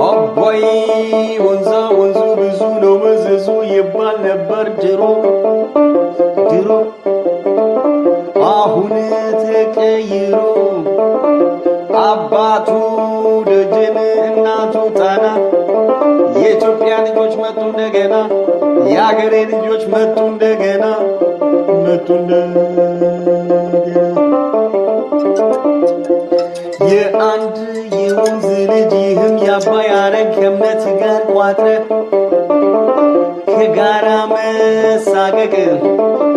አባይ ወንዙ ብዙ ነው መዘዙ ይባል ነበር ድሮ አሁን ተቀይሮ አባቱ ደጀን እናቱ ጣና የኢትዮጵያ ልጆች መጡ እንደገና የአገሬ ልጆች መጡ እንደገና የአንድ የወንዝ ልጅ ይህም የአባይ አረግ ከእምነት ጋር ቋጥረ ከጋራ መሳቀቅ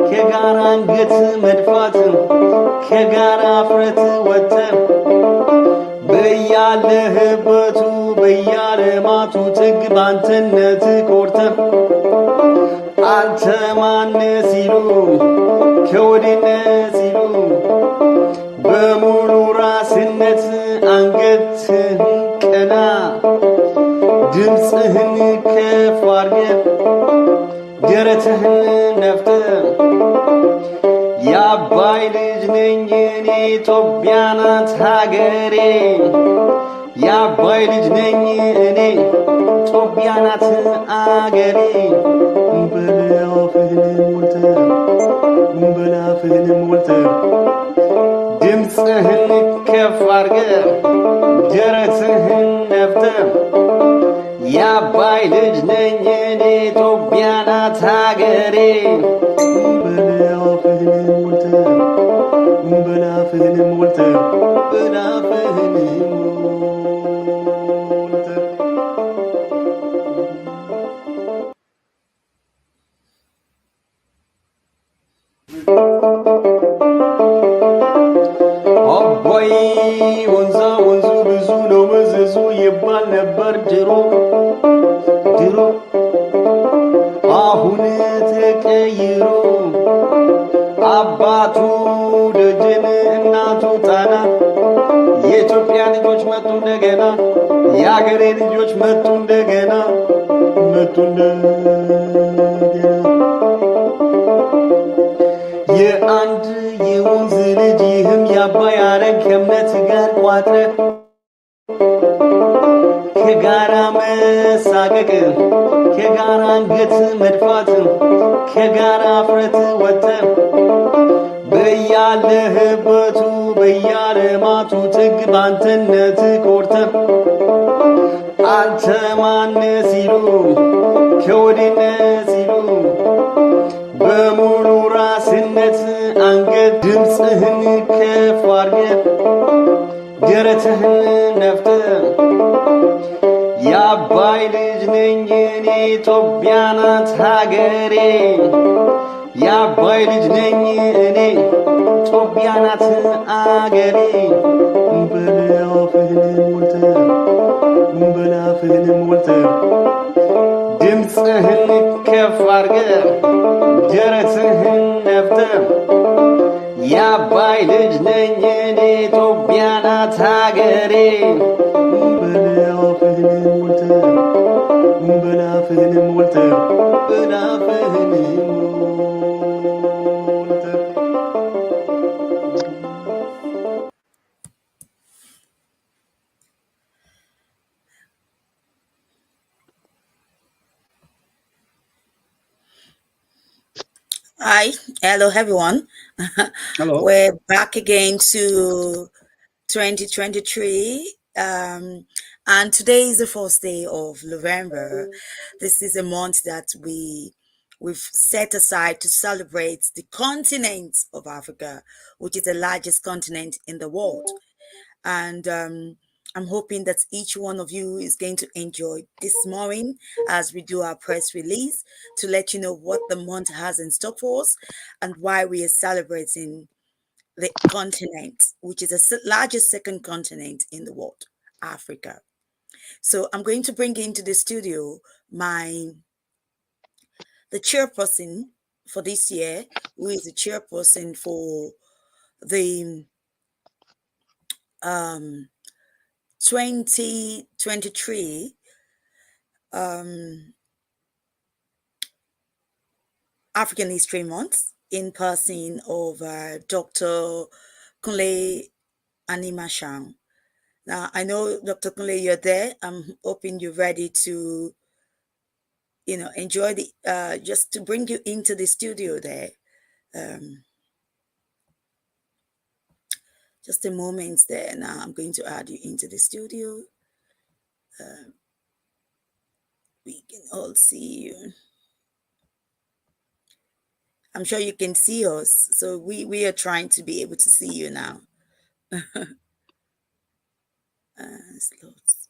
ከጋራ አንገት መድፋት ከጋራ አፍረት ወጥተ በያለህበቱ በያለማቱ ጥግ ባንተነት ኮርተ አንተ ማነ ሲሉ ከወዴነ ሲሉ በሙሉ ራስነት አንገትህን ቀና ድምፅህን ከፍ አድርገህ ደረትህን ነፍተህ የአባይ ልጅ ነኝ እኔ ኢትዮጵያ ናት ሀገሬ የአባይ ልጅ ነኝ እኔ ኢትዮጵያ ናት አገሬ በላፍህን ሞልተህ ድምፅህን ከፍ አድርገህ ደረትህን ነፍተህ የአባይ ልጅ ነኝ እኔ ኢትዮጵያ ናት ሀገሬ በላፍህን ሞልተህ አባይ ወንዙ ብዙ ነው መዘዙ ይባል ነበር ድሮ አሁን ተቀይሮ አባቱ ደጀን እናቱ ጣና የኢትዮጵያ ልጆች መጡ እንደገና የአገሬ ልጆች መጡ እንደገና የአንድ የወንዝ ልጅ ይህም የአባይ አረግ ከእምነት ጋር ቋጥረ ከጋራ መሳቀቅ ከጋራ አንገት መድፋት ከጋራ አፍረት ወጥተ በያለህበቱ በያለማቱ ጥግ ባንተነት ኮርተ አንተ ማነ ሲሉ ከወዴነ ሲሉ በሙሉ ራስነት አንገት ድምፅህን ከፍ አድርገህ ደረትህን ነፍተህ የአባይ ልጅ ነኝ እኔ ኢትዮጵያ ናት ሀገሬ የአባይ ልጅ ነኝ እኔ ኢትዮጵያ ናት አገሬ በላፍህን ሞልተህ ድምፅህን ከፍ አድርገህ ደረትህን ነፍተህ የአባይ ልጅ ነኝ እኔ ኢትዮጵያ ናት ሀገሬ በላፍህን ሞልተህ Hi, hello everyone. Hello. We're back again to 2023. And today is the first day of November. This is a month that we've set aside to celebrate the continent of Africa, which is the largest continent in the world. And I'm hoping that each one of you is going to enjoy this morning as we do our press release to let you know what the month has in stock for us and why we are celebrating the continent, which is the largest second continent in the world, Africa. So I'm going to bring into the studio the chairperson for this year, who is the chairperson for the 2023 African History Month, in person of Dr. Kunle Animashan. Now, I know, Dr. Kunle, you're there. I'm hoping you're ready to, enjoy the, just to bring you into the studio there. Just a moment there. Now, I'm going to add you into the studio. We can all see you. I'm sure you can see us. So we are trying to be able to see you now. Slots.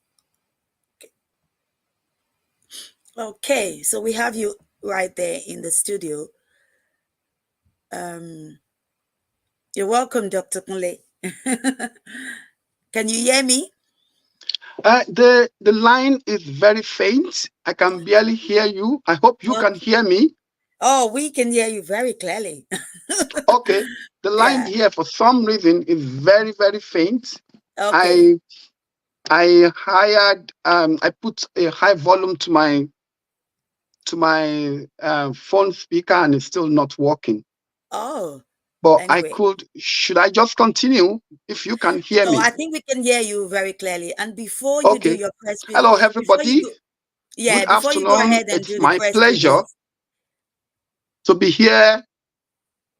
Okay, so we have you right there in the studio. You're welcome, Dr. Kunle. Can you hear me? The line is very faint. I can barely hear you. I hope you can hear me. Oh, we can hear you very clearly. Okay. The line here, for some reason, is very, very faint. Okay. I put a high volume to my phone speaker, and it's still not working. Oh. But anyway. Should I just continue if you can hear me? I think we can hear you very clearly. And before you do your press release. Hello, everybody. Good before you go ahead and do the press release. It's my pleasure to be here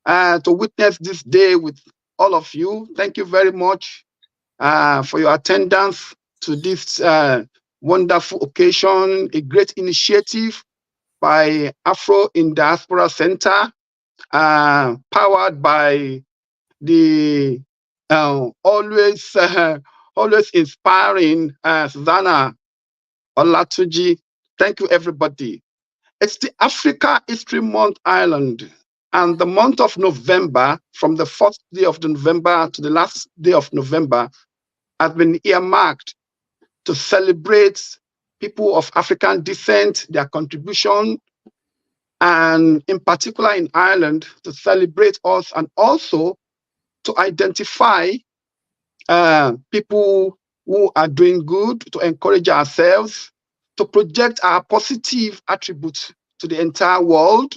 to witness this day with all of you. Thank you very much for your attendance to this wonderful occasion, a great initiative by Afro in Diaspora Center, powered by the always inspiring Susuana Olatunji. Thank you, everybody. It's the Africa History Month Ireland, and the month of November, from the first day of November to the last day of November, has been earmarked to celebrate people of African descent, their contribution, and in particular in Ireland, to celebrate us and also to identify people who are doing good, to encourage ourselves, to project our positive attributes to the entire world,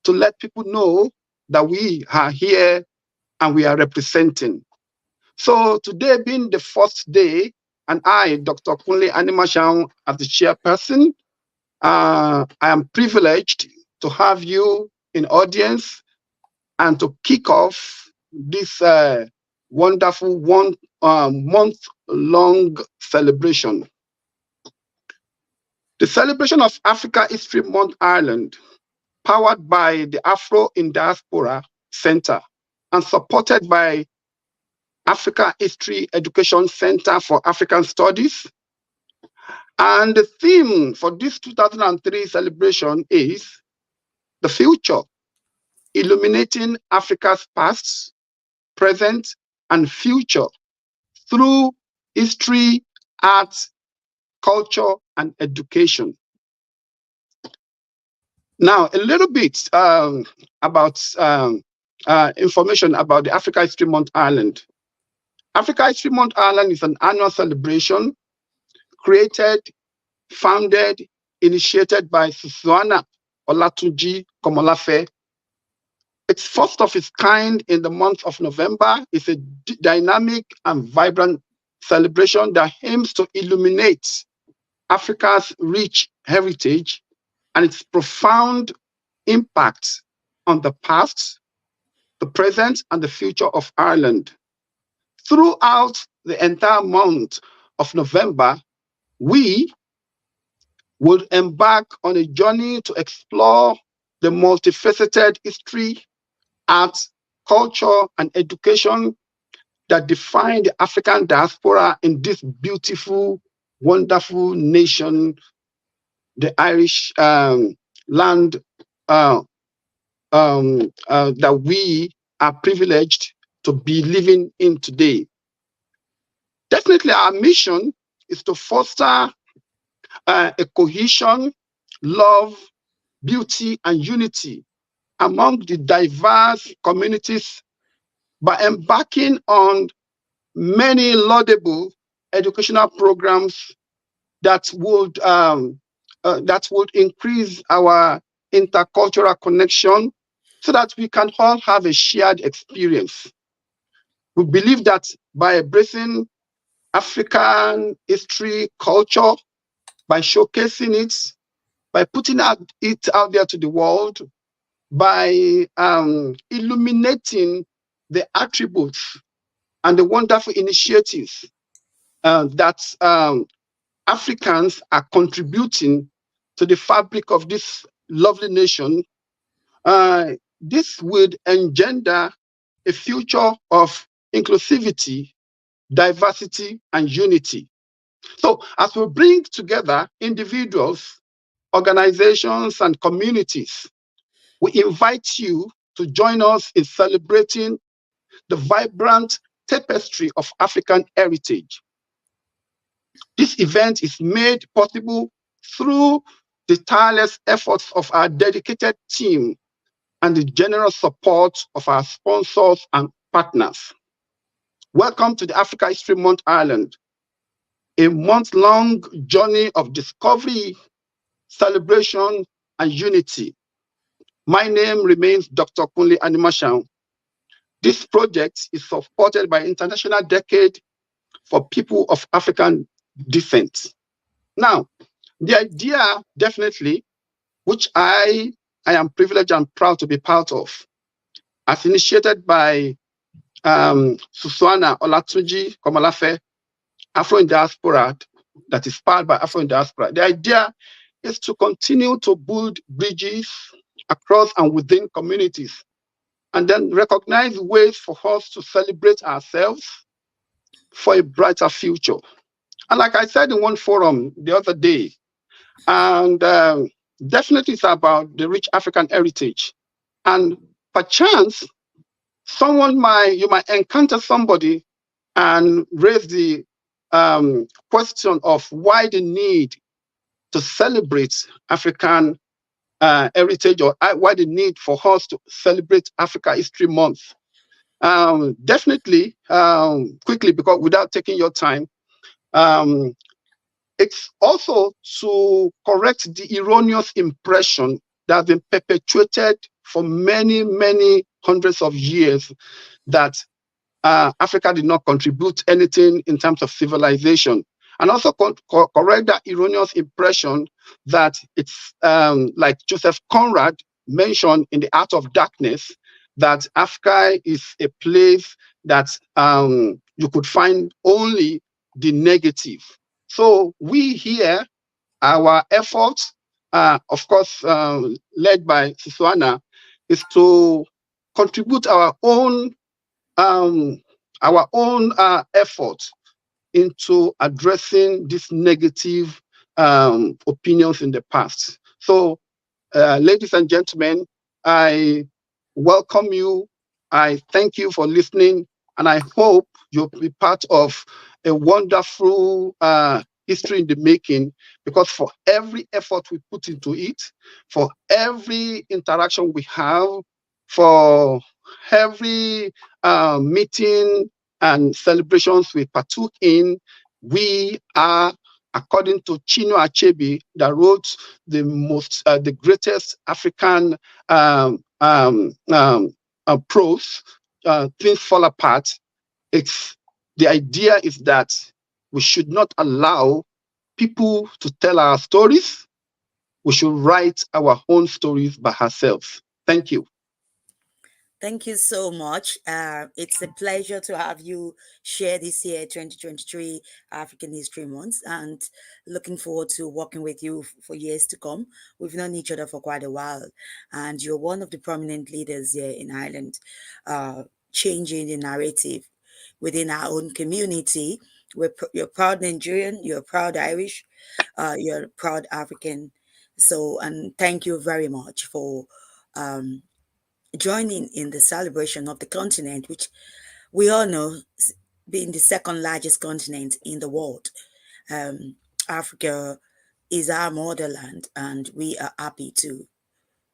to let people know that we are here and we are representing. So today being the first day, and I, Dr. Kunle Animashan, as the chairperson, I am privileged to have you in audience and to kick off this wonderful month-long celebration. The celebration of Africa History Month Ireland, powered by the Afro in Diaspora Center and supported by Africa History Education Center for African Studies. And the theme for this 2003 celebration is the future, illuminating Africa's past, present, and future through history, arts, culture, and education. Now, a little bit about information about the Africa History Month Ireland. Africa History Month Ireland is an annual celebration created, founded, initiated by Susuana Olatunji Komolafe. It's first of its kind in the month of November. It's a dynamic and vibrant celebration that aims to illuminate Africa's rich heritage and its profound impact on the past, the present, and the future of Ireland. Throughout the entire month of November, we will embark on a journey to explore the multifaceted history, art, culture, and education that define the African diaspora in this beautiful, wonderful nation, the Irish land that we are privileged to be living in today. Definitely, our mission is to foster a cohesion, love, beauty, and unity among the diverse communities by embarking on many laudable educational programs that would increase our intercultural connection so that we can all have a shared experience. We believe that by embracing African history, culture, by showcasing it, by putting it out there to the world, by illuminating the attributes and the wonderful initiatives that Africans are contributing to the fabric of this lovely nation, this would engender a future of inclusivity, diversity, and unity. So as we bring together individuals, organizations, and communities, we invite you to join us in celebrating the vibrant tapestry of African heritage. This event is made possible through the tireless efforts of our dedicated team and the generous support of our sponsors and partners. Welcome to the Africa History Month Ireland, a month-long journey of discovery, celebration, and unity. My name remains Dr. Kunle Animashaun. This project is supported by International Decade for People of African Descent. Now, the idea definitely, which I am privileged and proud to be part of, as initiated by Susuana Olatunji Komolafe, Afro in Diaspora, that is powered by Afro in Diaspora. The idea is to continue to build bridges across and within communities, and then recognize ways for us to celebrate ourselves for a brighter future. And like I said in one forum the other day, and definitely it's about the rich African heritage. And perchance, you might encounter somebody and raise the question of why the need to celebrate African heritage, or why the need for us to celebrate Africa History Month. Definitely, quickly, because without taking your time, it's also to correct the erroneous impression that has been perpetuated for many, many hundreds of years that Africa did not contribute anything in terms of civilization. And also correct that erroneous impression that it's like Joseph Conrad mentioned in The Art of Darkness, that Africa is a place that you could find only the negative. So we here, our efforts, of course, led by Susuana, is to contribute our own effort into addressing these negative opinions in the past. So, ladies and gentlemen, I welcome you. I thank you for listening, and I hope you'll be part of a wonderful history in the making, because for every effort we put into it, for every interaction we have, for every meeting and celebrations we partook in, we are, according to Chinua Achebe, that wrote the greatest African prose, Things Fall Apart. The idea is that we should not allow people to tell our stories. We should write our own stories by ourselves. Thank you. Thank you so much. It's a pleasure to have you share this year, 2023 African History Month, and looking forward to working with you for years to come. We've known each other for quite a while, and you're one of the prominent leaders here in Ireland, changing the narrative within our own community. You're proud Nigerian, you're proud Irish, you're proud African. So, and thank you very much for joining in the celebration of the continent, which we all know being the second largest continent in the world. Africa is our motherland, and we are happy to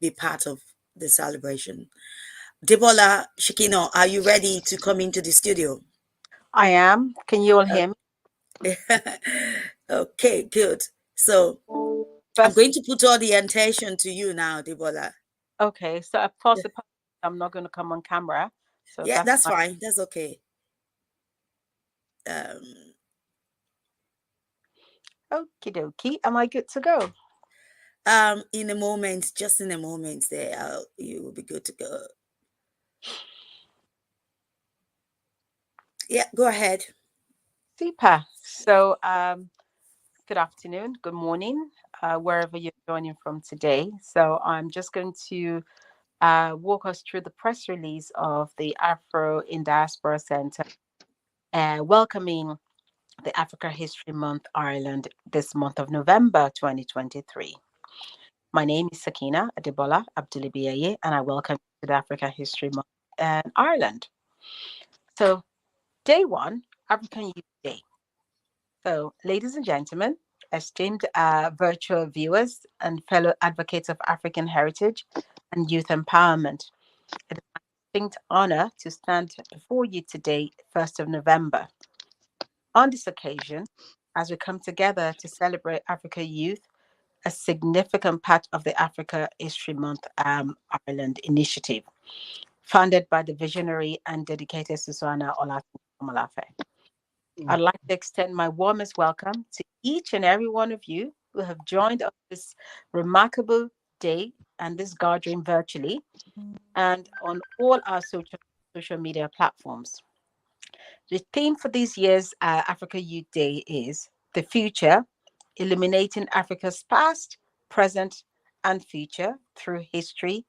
be part of the celebration. Debola, Shikino, are you ready to come into the studio? I am. Can you all hear me? Okay, good. So I'm going to put all the attention to you now, Debola. Okay, so of course I'm not going to come on camera. So Yeah, that's fine. That's okay. Okie dokie. Am I good to go? In a moment, just in a moment there, you will be good to go. Yeah, go ahead. Super. So good afternoon, good morning, wherever you're joining from today. So I'm just going to walk us through the press release of the Afro in Diaspora Center, welcoming the Africa History Month Ireland this month of November 2023. My name is Sakina Adebola Abdulibiyeye, and I welcome you to the Africa History Month in Ireland. So, day one, African Youth Day. So, ladies and gentlemen, esteemed virtual viewers and fellow advocates of African heritage and youth empowerment, it is my distinct honor to stand before you today, 1st of November. On this occasion, as we come together to celebrate Africa Youth, a significant part of the Africa History Month Ireland initiative, founded by the visionary and dedicated Susuana Olatunji Komolafe. I'd like to extend my warmest welcome to each and every one of you who have joined us this remarkable day and this gathering virtually and on all our social media platforms. The theme for this year's Africa Youth Day is The Future, Illuminating Africa's Past, Present, and Future through History,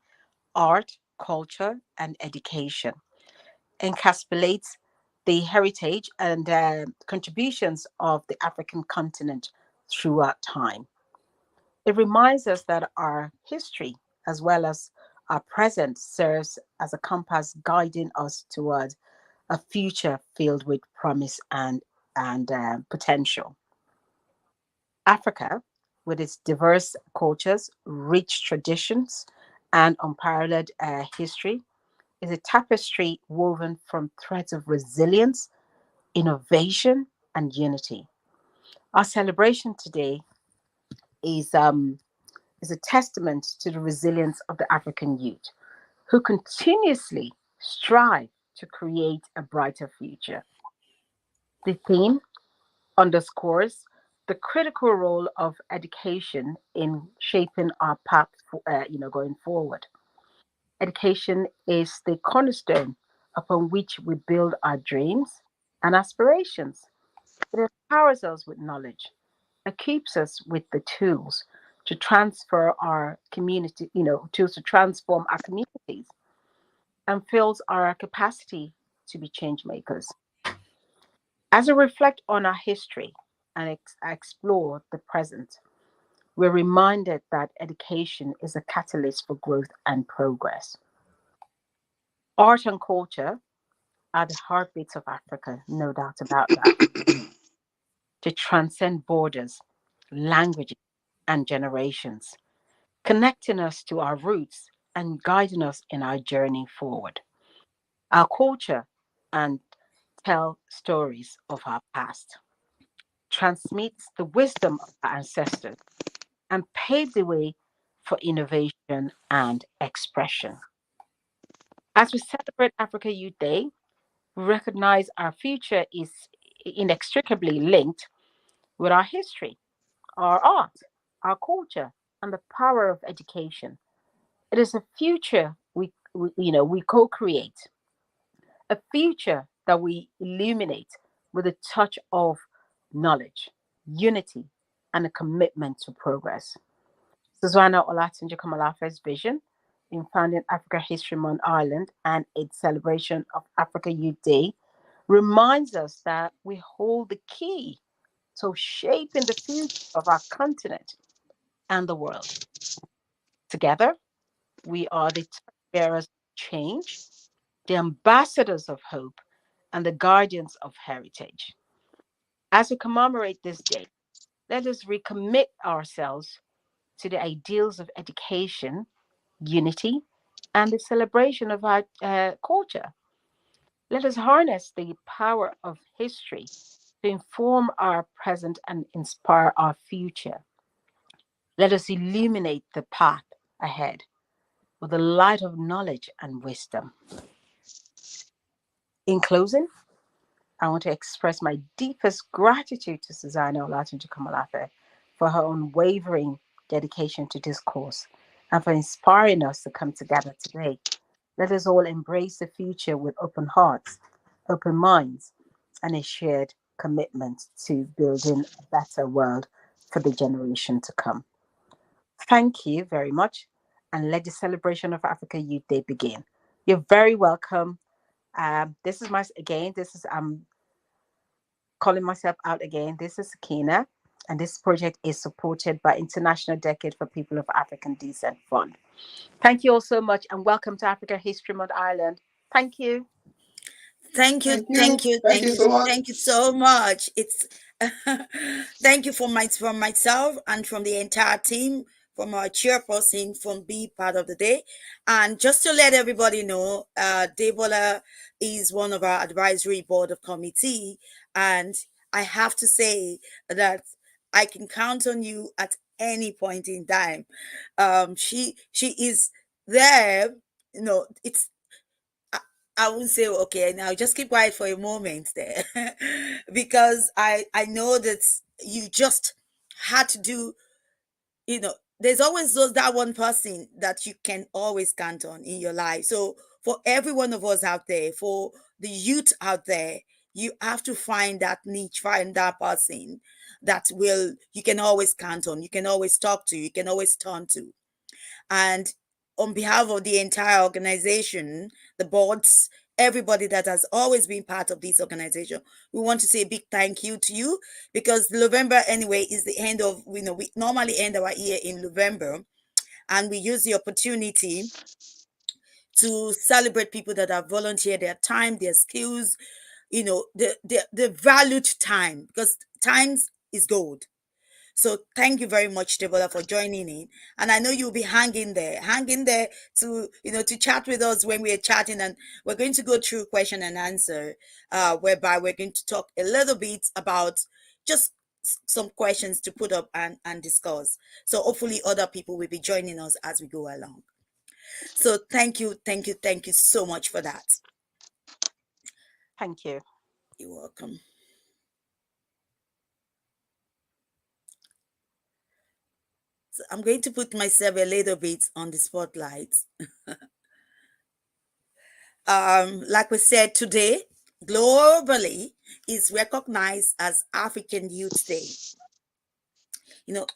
Art, Culture, and Education. Encapsulates the heritage and contributions of the African continent throughout time. It reminds us that our history, as well as our present, serves as a compass guiding us towards a future filled with promise and potential. Africa, with its diverse cultures, rich traditions, and unparalleled history, is a tapestry woven from threads of resilience, innovation, and unity. Our celebration today is is a testament to the resilience of the African youth, who continuously strive to create a brighter future. The theme underscores the critical role of education in shaping our path, going forward. Education is the cornerstone upon which we build our dreams and aspirations. It empowers us with knowledge, equips us with the tools to transfer our community, tools to transform our communities, and fills our capacity to be change makers. As we reflect on our history and explore the present, we're reminded that education is a catalyst for growth and progress. Art and culture are the heartbeats of Africa, no doubt about that, to transcend borders, languages, and generations, connecting us to our roots and guiding us in our journey forward. Our culture and tell stories of our past, transmits the wisdom of our ancestors, and pave the way for innovation and expression. As we celebrate Africa Youth Day, we recognize our future is inextricably linked with our history, our art, our culture, and the power of education. It is a future we co-create, a future that we illuminate with a touch of knowledge, unity, and a commitment to progress. Susuana Olatunji Komolafe's vision in founding Africa History Month Ireland and its celebration of Africa Youth Day reminds us that we hold the key to shaping the future of our continent and the world. Together, we are the bearers of change, the ambassadors of hope, and the guardians of heritage. As we commemorate this day, let us recommit ourselves to the ideals of education, unity, and the celebration of our culture. Let us harness the power of history to inform our present and inspire our future. Let us illuminate the path ahead with the light of knowledge and wisdom. In closing, I want to express my deepest gratitude to Susuana Olatunji Komolafe for her unwavering dedication to this course and for inspiring us to come together today. Let us all embrace the future with open hearts, open minds, and a shared commitment to building a better world for the generation to come. Thank you very much, and let the celebration of Africa Youth Day begin. You're very welcome. This is I'm calling myself out again. This is Sakina, and this project is supported by International Decade for People of African Descent Fund. Thank you all so much, and welcome to Africa History Month Ireland. Thank you. Thank you, Thank you. Thank you so much. thank you so much. It's thank you from myself and from the entire team, from our chairperson, from Be Part of the Day. And just to let everybody know, Debola is one of our advisory board of committee, and I have to say that I can count on you at any point in time. She is there. It's I would say, okay, now just keep quiet for a moment there, because I know that you just had to do, there's always that one person that you can always count on in your life. So for every one of us out there, for the youth out there, you have to find that niche, find that person that you can always count on, you can always talk to, you can always turn to. And on behalf of the entire organization, the boards, everybody that has always been part of this organization, we want to say a big thank you to you, because November anyway is the end of, we normally end our year in November, and we use the opportunity to celebrate people that have volunteered their time, their skills, the valued time, because time is gold. So thank you very much, Debola, for joining in. And I know you'll be hanging there to, to chat with us when we're chatting. And we're going to go through question and answer, whereby we're going to talk a little bit about just some questions to put up and discuss. So hopefully other people will be joining us as we go along. So thank you so much for that. Thank you. You're welcome. So I'm going to put myself a little bit on the spotlight. Like we said, today, globally, is recognized as African Youth Day.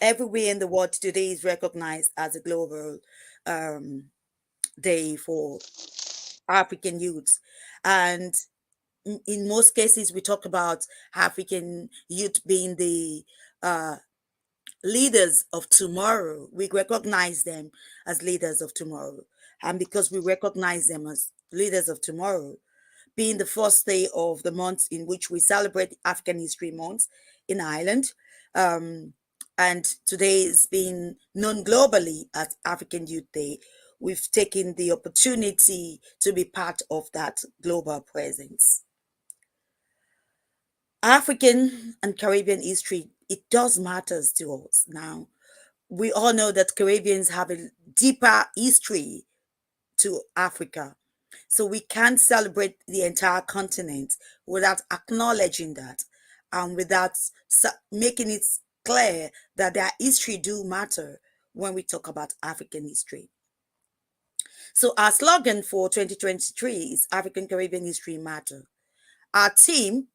Everywhere in the world today is recognized as a global day for African youths. And in most cases, we talk about African youth being the leaders of tomorrow. We recognize them as leaders of tomorrow. And because we recognize them as leaders of tomorrow, being the first day of the month in which we celebrate African History Month in Ireland, and today is being known globally as African Youth Day, we've taken the opportunity to be part of that global presence. African and Caribbean history, it does matters to us. Now, we all know that Caribbeans have a deeper history to Africa. So we can't celebrate the entire continent without acknowledging that, and without making it clear that their history do matter when we talk about African history. So our slogan for 2023 is African Caribbean History Matter. Our theme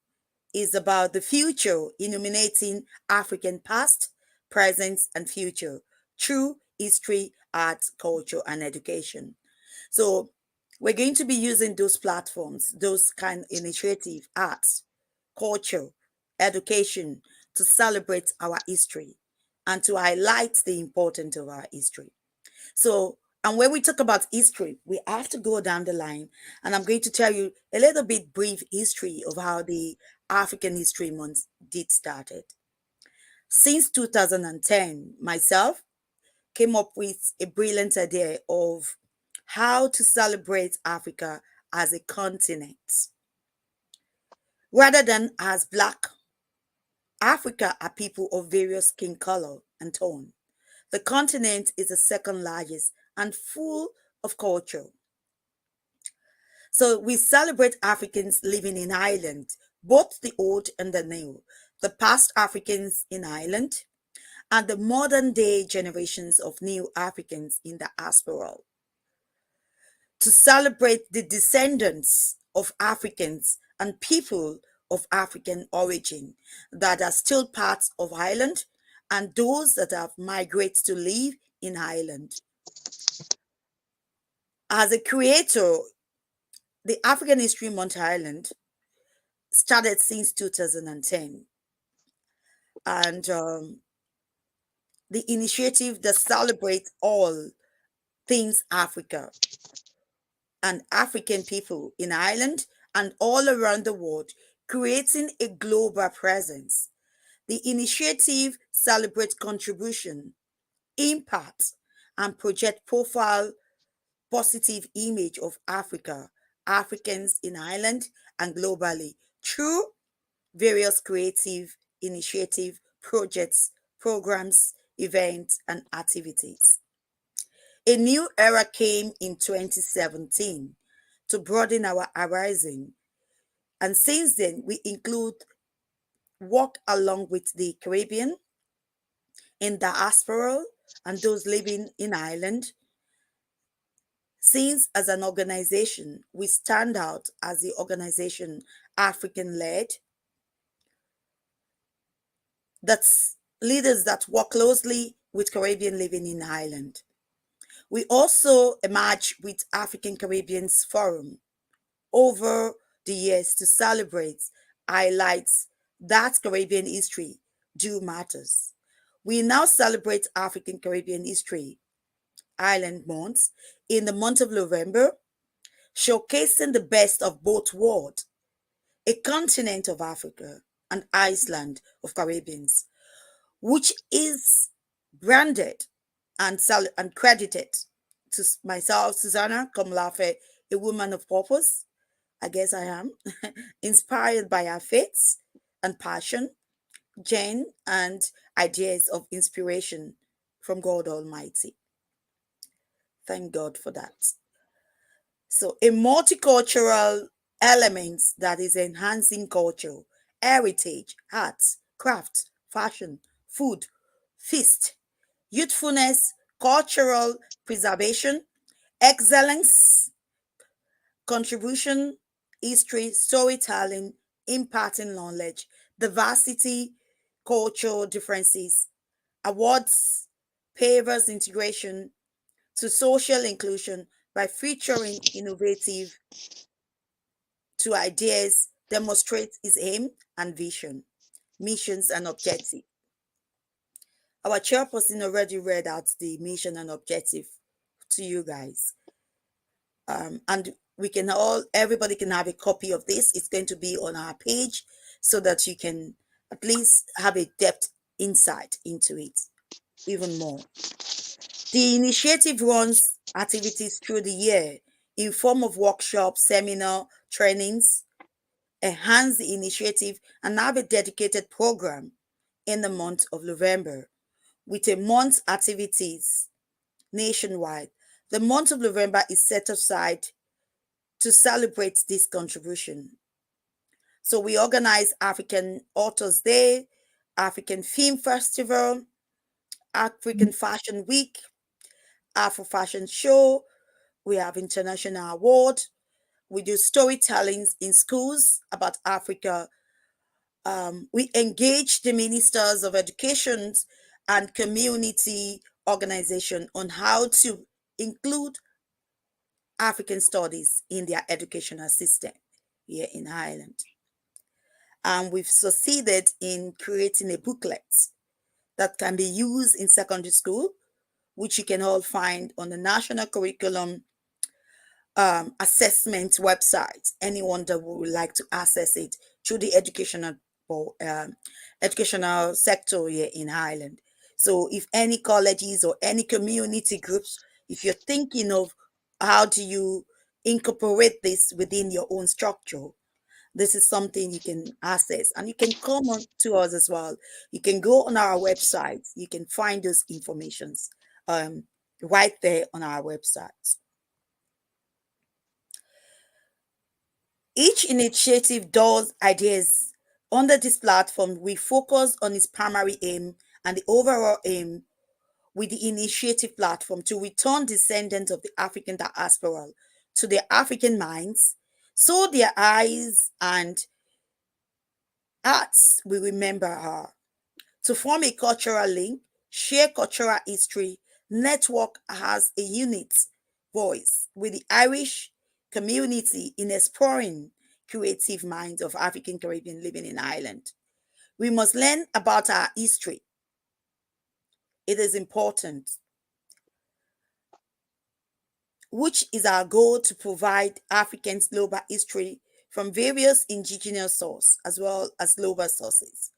is about the future, illuminating African past, present, and future through history, art, culture, and education. So we're going to be using those platforms, those kind of initiative, arts, culture, education, to celebrate our history and to highlight the importance of our history. So, and when we talk about history, we have to go down the line, and I'm going to tell you a little bit brief history of how the African History Month did started. Since 2010, myself came up with a brilliant idea of how to celebrate Africa as a continent. Rather than as Black, Africa are people of various skin color and tone. The continent is the second largest and full of culture. So we celebrate Africans living in Ireland, both the old and the new, the past Africans in Ireland, and the modern day generations of new Africans in the diaspora. To celebrate the descendants of Africans and people of African origin that are still parts of Ireland and those that have migrated to live in Ireland. As a creator, the African History Month Ireland started since 2010. And the initiative that celebrates all things Africa and African people in Ireland and all around the world, creating a global presence. The initiative celebrates contribution, impact, and project profile positive image of Africa, Africans in Ireland, and globally through various creative initiative projects, programs, events, and activities. A new era came in 2017 to broaden our horizon, and since then we include work along with the Caribbean, in diaspora, and those living in Ireland. Since as an organization, we stand out as the organization African-led, that's leaders that work closely with Caribbean living in Ireland. We also emerge with African Caribbeans Forum over the years to celebrate, highlight that Caribbean history do matters. We now celebrate African Caribbean History Island Month in the month of November, showcasing the best of both worlds, a continent of Africa and Iceland of Caribbeans, which is branded and credited to myself, Susuana Komolafe, a woman of purpose. I guess I am, inspired by our faiths and passion, Jane, and ideas of inspiration from God Almighty. Thank God for that. So a multicultural element that is enhancing culture, heritage, arts, crafts, fashion, food, feast, youthfulness, cultural preservation, excellence, contribution, history, storytelling, imparting knowledge, diversity, cultural differences, awards, pavers integration to social inclusion by featuring innovative to ideas, demonstrates its aim and vision, missions and objective. Our chairperson already read out the mission and objective to you guys. And we can everybody can have a copy of this. It's going to be on our page so that you can at least have a depth insight into it even more. The initiative runs activities through the year in form of workshops, seminar, trainings, enhance the initiative and have a dedicated program in the month of November with a month's activities nationwide. The month of November is set aside to celebrate this contribution. So we organize African Authors Day, African Film Festival, African Fashion Week, Afro Fashion Show. We have International Award. We do storytellings in schools about Africa. We engage the ministers of education and community organization on how to include African studies in their educational system here in Ireland. And we've succeeded in creating a booklet that can be used in secondary school, which you can all find on the National Curriculum Assessment website. Anyone that would like to access it through the educational sector here in Ireland. So if any colleges or any community groups, if you're thinking of how do you incorporate this within your own structure? This is something you can access, and you can come on to us as well. You can go on our website. You can find those informations right there on our website. Each initiative does ideas. Under this platform, we focus on its primary aim and the overall aim with the initiative platform to return descendants of the African diaspora to their African minds, so their eyes and hearts will remember her. To form a cultural link, share cultural history, network as a unit voice with the Irish community in exploring creative minds of African Caribbean living in Ireland. We must learn about our history. It is important, which is our goal to provide Africans global history from various indigenous sources as well as global sources.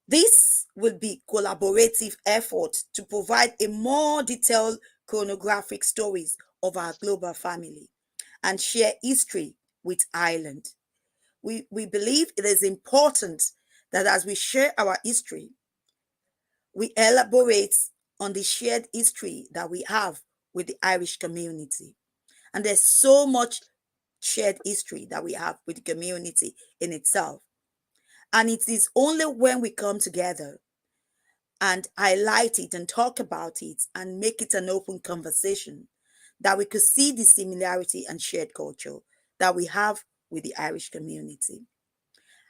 This will be collaborative effort to provide a more detailed chronographic stories of our global family and share history with Ireland. We believe it is important that as we share our history, we elaborate on the shared history that we have with the Irish community. And there's so much shared history that we have with the community in itself. And it is only when we come together and highlight it and talk about it and make it an open conversation that we could see the similarity and shared culture that we have with the Irish community.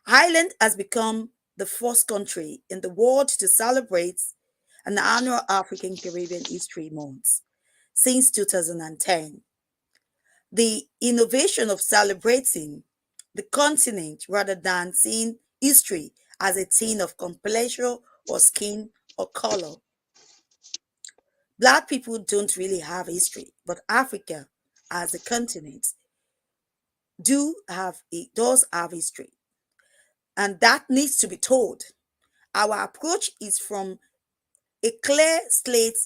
Ireland has become the first country in the world to celebrate an annual African Caribbean History Month since 2010. The innovation of celebrating the continent rather than seeing history as a thing of complexion or skin or color. Black people don't really have history, but Africa as a continent does have history, and that needs to be told. Our approach is from a clear slate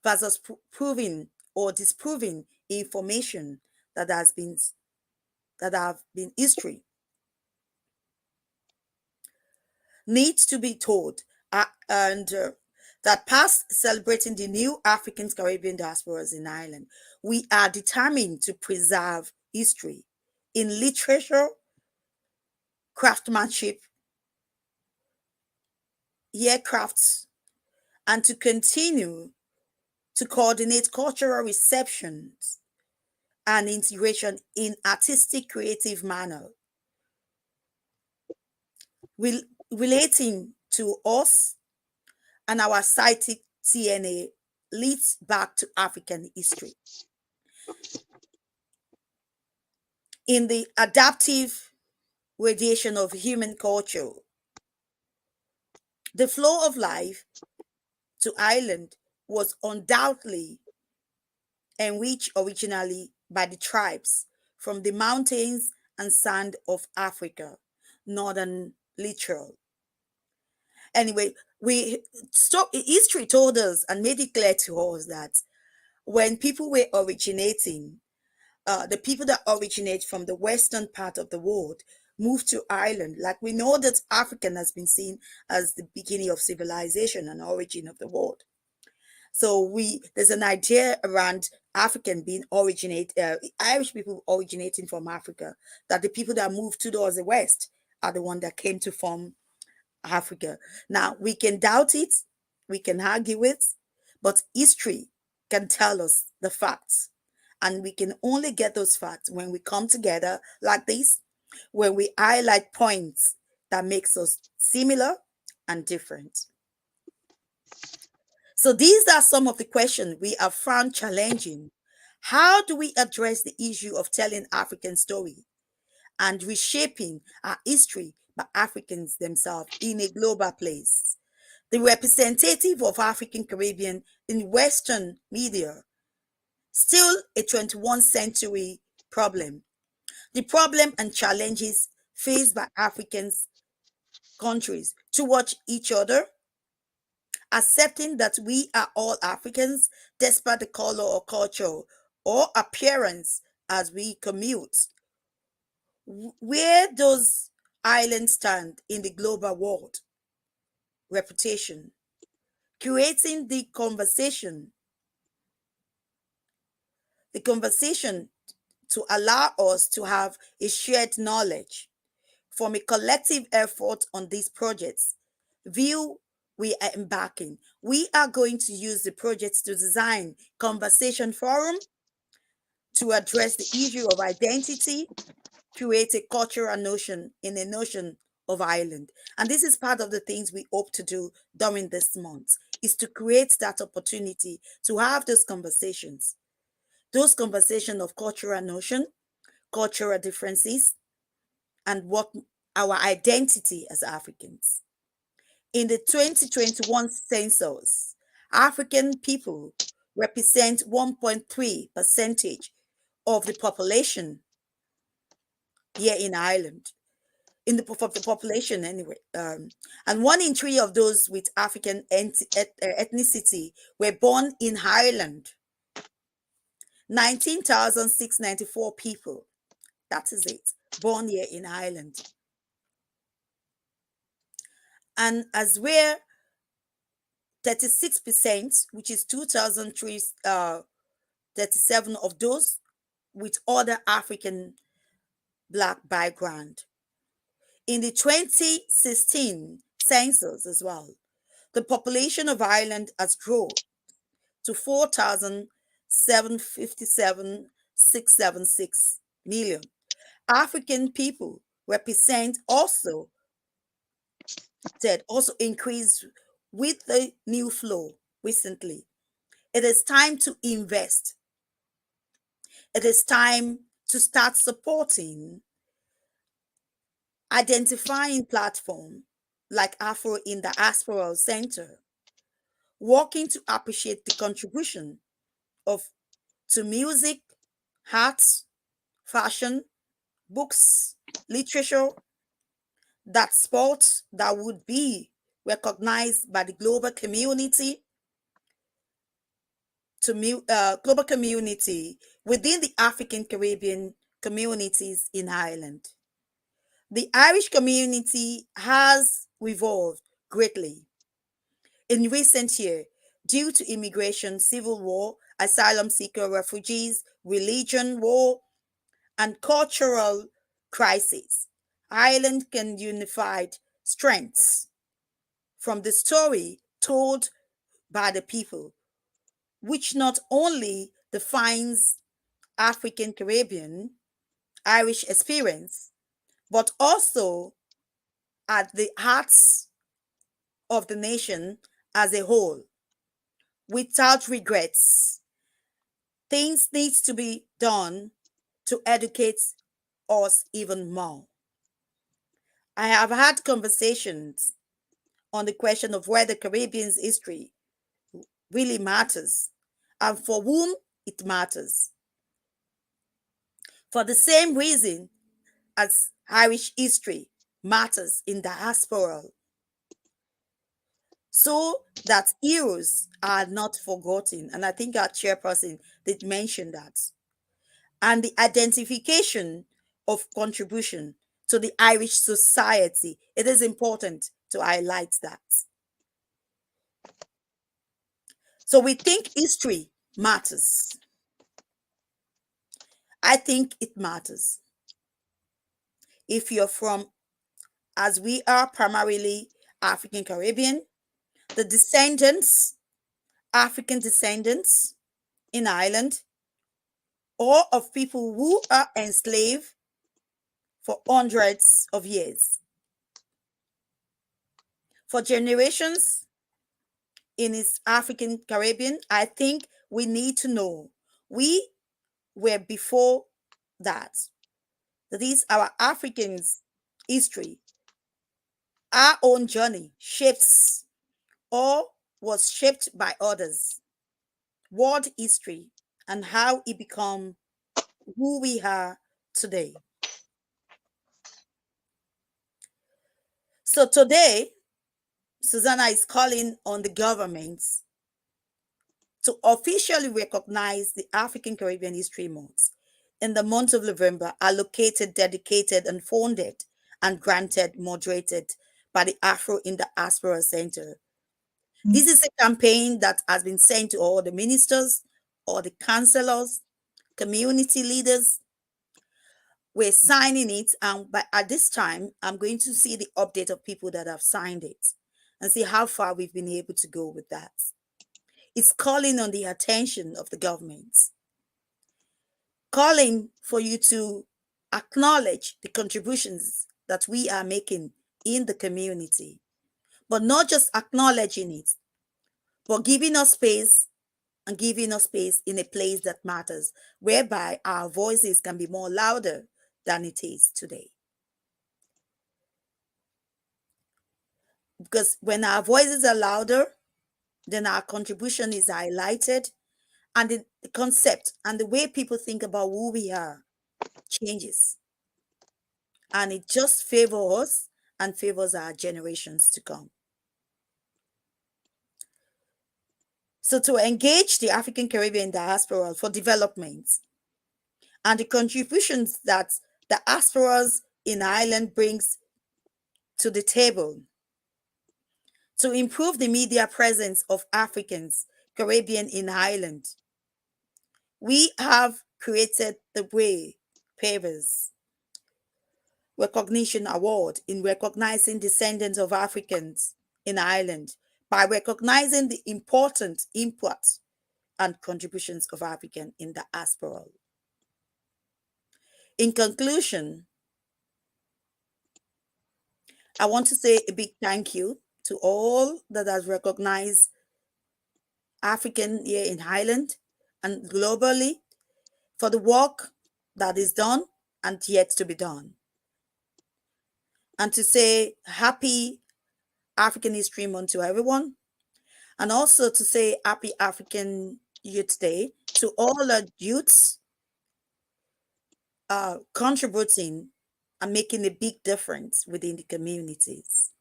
versus proving or disproving information that have been history needs to be told, and that past celebrating the new African Caribbean diasporas in Ireland, we are determined to preserve history in literature, craftsmanship, aircrafts, and to continue to coordinate cultural receptions and integration in artistic, creative manner, relating to us and our psychic DNA leads back to African history. In the adaptive radiation of human culture, the flow of life to Ireland was undoubtedly enriched originally by the tribes from the mountains and sand of Africa, northern littoral. Anyway, history told us and made it clear to us that when people were originating, the people that originate from the western part of the world moved to Ireland. Like we know that African has been seen as the beginning of civilization and origin of the world. So there's an idea around African being Irish people originating from Africa, that the people that moved towards the west are the one that came to form Africa. Now we can doubt it, we can argue it, but history can tell us the facts. And we can only get those facts when we come together like this, when we highlight points that makes us similar and different. So these are some of the questions we have found challenging. How do we address the issue of telling African story and reshaping our history by Africans themselves in a global place? The representative of African Caribbean in Western media, still a 21st century problem. The problem and challenges faced by Africans countries towards each other, accepting that we are all Africans despite the color or culture or appearance as we commute. Where does Ireland stand in the global world? Reputation. Creating the conversation to allow us to have a shared knowledge from a collective effort on these projects. View we are embarking. We are going to use the projects to design conversation forum to address the issue of identity, create a cultural notion in a notion of Ireland. And this is part of the things we hope to do during this month, is to create that opportunity to have those conversations of cultural notion, cultural differences, and what our identity as Africans. In the 2021 census, African people represent 1.3% of the population here in Ireland, of the population anyway. And 1 in 3 of those with African ethnicity were born in Ireland. 19,694 people, that is it, born here in Ireland. And as we're 36%, which is 2,337 of those with other African Black background. In the 2016 census as well, the population of Ireland has grown to 4,757,676 million. African people represent also increased with the new flow recently. It is time to invest. It is time to start supporting, identifying platform like Afro in the Diaspora Center, working to appreciate the contribution to music, arts, fashion, books, literature, that sports that would be recognized by the global community global community within the African Caribbean communities in Ireland. The Irish community has evolved greatly in recent years due to immigration, civil war, asylum seeker refugees, religion war, and cultural crisis. Ireland can unify strengths from the story told by the people, which not only defines African Caribbean Irish experience, but also at the hearts of the nation as a whole. Without regrets, things need to be done to educate us even more. I have had conversations on the question of whether Caribbean's history really matters and for whom it matters. For the same reason as Irish history matters in diaspora, so that heroes are not forgotten. And I think our chairperson did mention that. And the identification of contribution to the Irish society. It is important to highlight that. So we think history matters. I think it matters. If you're from, as we are primarily African Caribbean, the descendants, African descendants in Ireland, or of people who are enslaved for hundreds of years. For generations in its African Caribbean, I think we need to know we were before that. That is our Africans' history. Our own journey shapes or was shaped by others. World history and how it become who we are today. So today, Susanna is calling on the governments to officially recognize the African Caribbean History Month in the month of November, allocated, dedicated, and funded and granted, moderated by the Afro in the Diaspora Center. This is a campaign that has been sent to all the ministers, all the councillors, community leaders. We're signing it, and at this time, I'm going to see the update of people that have signed it and see how far we've been able to go with that. It's calling on the attention of the government, calling for you to acknowledge the contributions that we are making in the community, but not just acknowledging it, but giving us space and giving us space in a place that matters, whereby our voices can be more louder than it is today. Because when our voices are louder, then our contribution is highlighted, and the concept and the way people think about who we are changes. And it just favors us and favors our generations to come. So to engage the African Caribbean diaspora for development and the contributions that the diasporas in Ireland brings to the table, to improve the media presence of Africans, Caribbean in Ireland, we have created the Way Pavers Recognition Award in recognizing descendants of Africans in Ireland by recognizing the important input and contributions of African in the diaspora. In conclusion, I want to say a big thank you to all that has recognized African here in Ireland and globally for the work that is done and yet to be done. And to say happy African History Month to everyone. And also to say happy African Youth Day to all our youths contributing and making a big difference within the communities.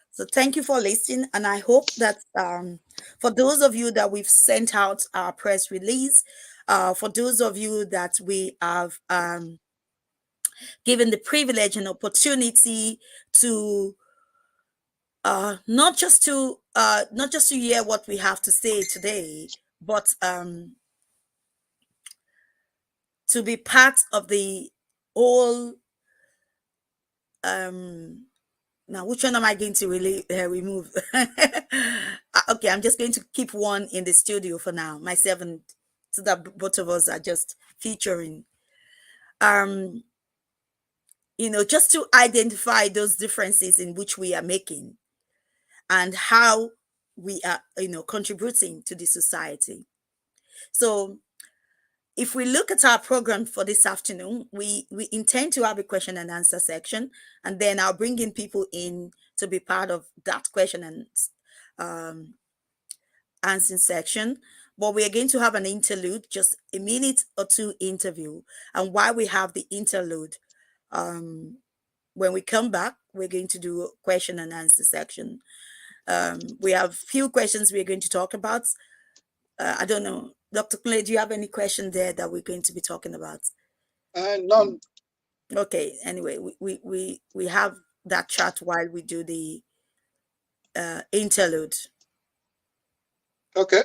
So thank you for listening. And I hope that for those of you that we've sent out our press release, for those of you that we have given the privilege and opportunity to not just to hear what we have to say today, but to be part of the whole. Now, which one am I going to really remove? Okay, I'm just going to keep one in the studio for now, myself, and so that both of us are just featuring. Just to identify those differences in which we are making and how we are, contributing to the society. So if we look at our program for this afternoon, we intend to have a question and answer section, and then I'll bring in people in to be part of that question and answering section. But we are going to have an interlude, just a minute or two interview. And while we have the interlude, when we come back, we're going to do a question and answer section. We have few questions we're going to talk about. I don't know, Dr. Clay, do you have any question there that we're going to be talking about? None. Okay. Anyway, we have that chat while we do the interlude. Okay.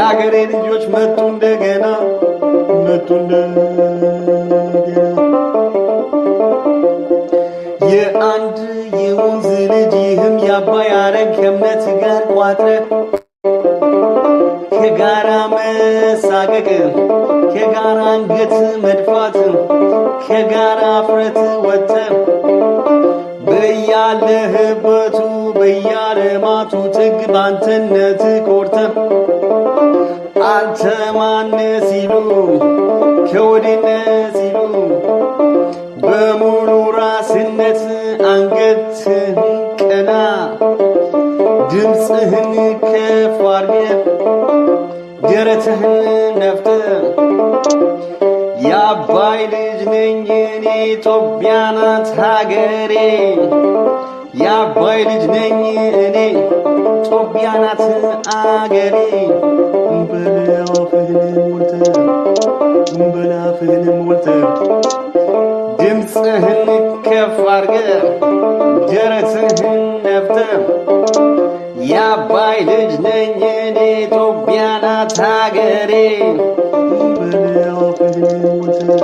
የአገሬ ልጆች መጡ እንደገና የአንድ የወንዝ ልጅ ይህም የአባይ አረግ ከእምነት ጋር ቋጥረ ከጋራ መሳቀቅ ከጋራ አንገት መድፋት ከጋራ አፍረት ወጥተ በያለህበቱ በያለማቱ ጥግ ባንተነት ኮርተ አንተ ማነ ሲሉ ከወዴነ ሲሉ በሙሉ ራስነት አንገትህን ቀና ድምፅህን ከፍ አድርገህ ደረትህን ነፍተህ የአባይ ልጅ ነኝ እኔ ኢትዮጵያ ናት ሀገሬ የአባይ ልጅ ነኝ እኔ ኢትዮጵያ ናት አገሬ በላፍህን ሞልተህ ድምፅህን ከፍ አድርገህ ደረትህን ነፍተህ የአባይ ልጅ ነኝ እኔ ኢትዮጵያ ናት ሀገሬ በላፍህን ሞልተህ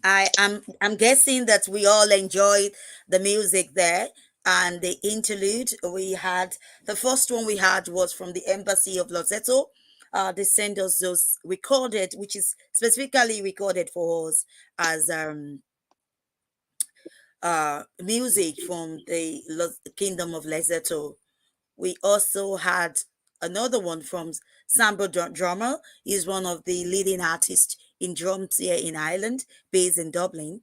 I'm guessing that we all enjoyed the music there and the interlude we had. The first one we had was from the Embassy of Loseto. They sent us those recorded, which is specifically recorded for us as music from the Kingdom of Lesotho. We also had another one from Sambo Drummer. He's one of the leading artists in drums here in Ireland, based in Dublin.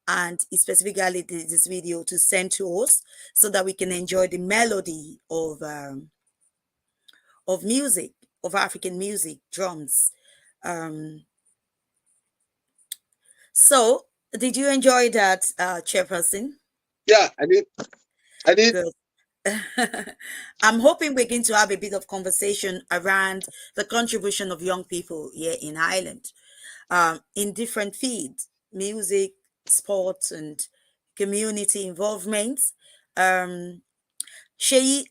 And he specifically did this video to send to us so that we can enjoy the melody of music, of African music, drums. So, did you enjoy that, Chairperson? Yeah, I did. I did. Good. I'm hoping we're going to have a bit of conversation around the contribution of young people here in Ireland, in different fields, music, sports, and community involvement. Sheyi,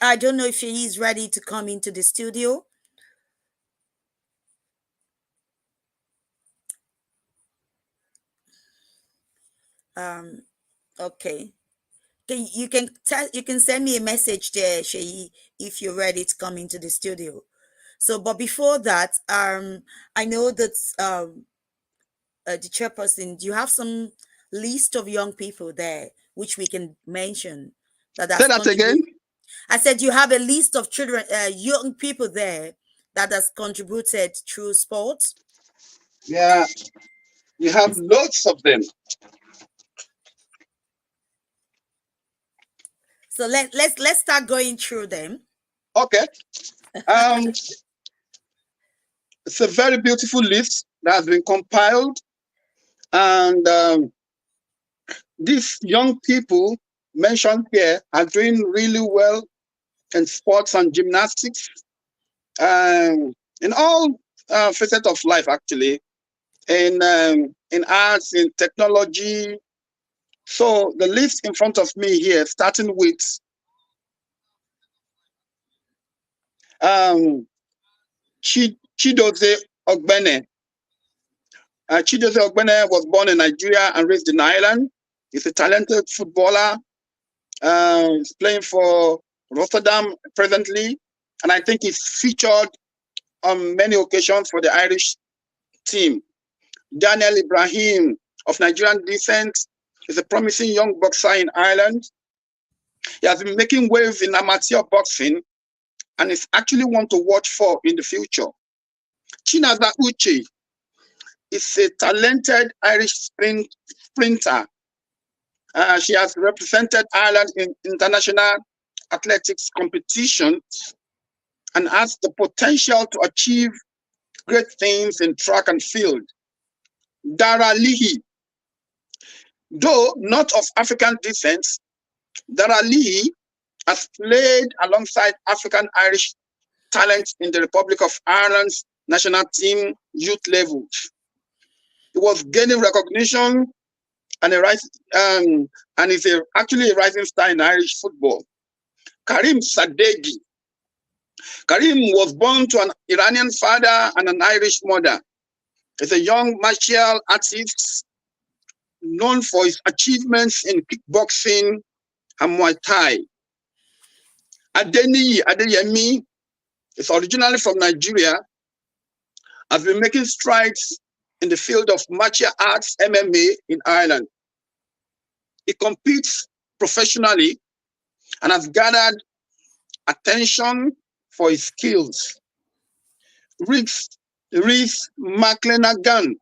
I don't know if Sheyi is ready to come into the studio. Okay. You can send me a message there, Sheyi, if you're ready to come into the studio. So, but before that, I know that the chairperson, do you have some list of young people there which we can mention that has Say that again. contributed? I said you have a list of children, young people there that has contributed through sports. Yeah, you have lots of them. So let's start going through them. Okay. It's a very beautiful list that has been compiled, and these young people mentioned here are doing really well in sports and gymnastics, in all facets of life, actually, in arts, in technology. So the list in front of me here, starting with Chidozie Ogbene. Chidozie Ogbene was born in Nigeria and raised in Ireland. He's a talented footballer. He's playing for Rotterdam presently, and I think he's featured on many occasions for the Irish team. Daniel Ibrahim, of Nigerian descent, is a promising young boxer in Ireland. He has been making waves in amateur boxing and is actually one to watch for in the future. Chinaza Uche is a talented Irish sprinter. She has represented Ireland in international athletics competitions and has the potential to achieve great things in track and field. Dara Leahy, though not of African descent, Dara Leahy has played alongside African Irish talent in the Republic of Ireland's national team youth levels. He was gaining recognition and is actually a rising star in Irish football. Karim Sadeghi. Karim was born to an Iranian father and an Irish mother. He's a young martial artist known for his achievements in kickboxing and Muay Thai. Adeniyi Adeyemi is originally from Nigeria, has been making strides in the field of martial arts MMA in Ireland. He competes professionally and has gathered attention for his skills. Reese McClenaghan,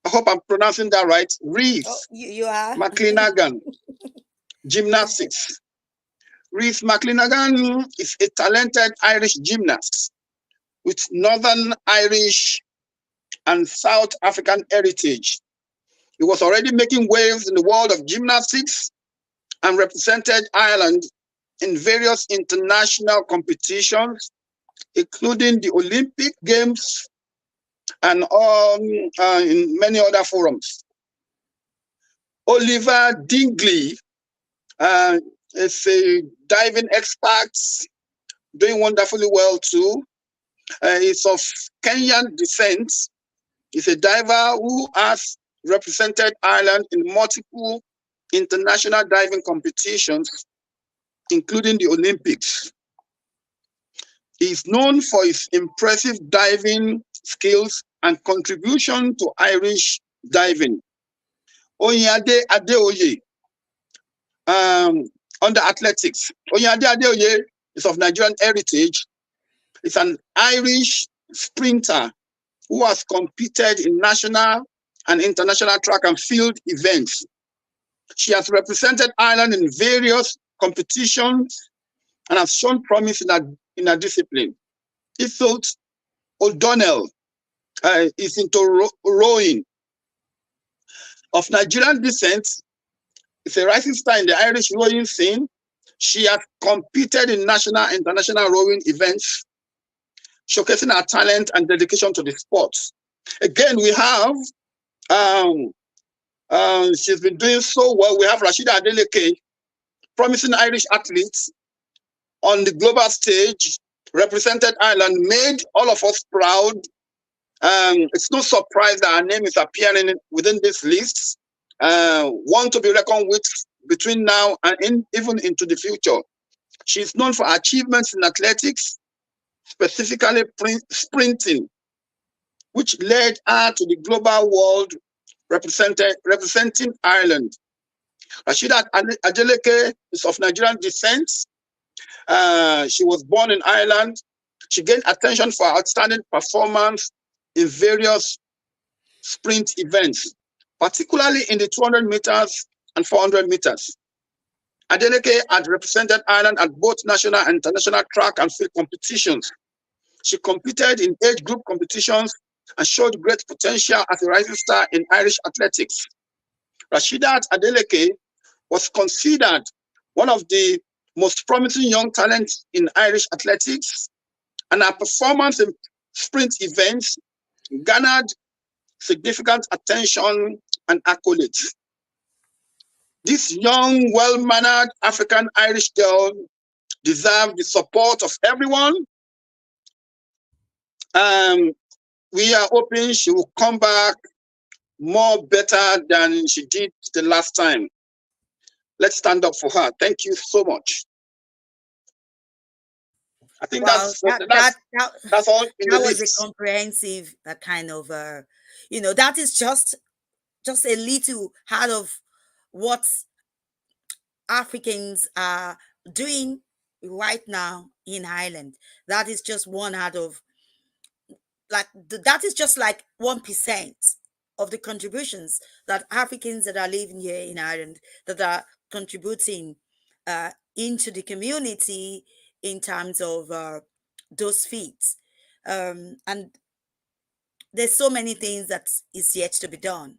I hope I'm pronouncing that right. Reese you are McClenaghan, gymnastics. Reese McClenaghan is a talented Irish gymnast with Northern Irish and South African heritage. He was already making waves in the world of gymnastics and represented Ireland in various international competitions, including the Olympic Games and in many other forums. Oliver Dingley is a diving expert, doing wonderfully well too. He's of Kenyan descent. He's a diver who has represented Ireland in multiple international diving competitions, including the Olympics. He is known for his impressive diving skills and contribution to Irish diving. Oyinade Adeoye, under athletics. Oyinade Adeoye is of Nigerian heritage. He's an Irish sprinter who has competed in national and international track and field events. She has represented Ireland in various competitions and has shown promise in her discipline. Isolde O'Donnell is into rowing. Of Nigerian descent, is a rising star in the Irish rowing scene. She has competed in national and international rowing events, showcasing her talent and dedication to the sport. Again, we have, she's been doing so well. We have Rashida Adeleke, promising Irish athletes on the global stage, represented Ireland, made all of us proud. It's no surprise that her name is appearing within this list. One to be reckoned with between now and even into the future. She's known for achievements in athletics, specifically sprinting, which led her to the global world representing Ireland. Rashida Adeleke is of Nigerian descent. She was born in Ireland. She gained attention for outstanding performance in various sprint events, particularly in the 200 meters and 400 meters. Adeleke had represented Ireland at both national and international track and field competitions. She competed in age group competitions and showed great potential as a rising star in Irish athletics. Rashida Adeleke was considered one of the most promising young talents in Irish athletics, and her performance in sprint events garnered significant attention and accolades. This young, well-mannered African-Irish girl deserves the support of everyone. We are hoping she will come back more better than she did the last time. Let's stand up for her. Thank you so much. I think that's all in the list. That was a comprehensive kind of, that is just a little out of what Africans are doing right now in Ireland. That is just one out of, that is just like 1% of the contributions that Africans that are living here in Ireland that are contributing into the community in terms of those feats. And there's so many things that is yet to be done.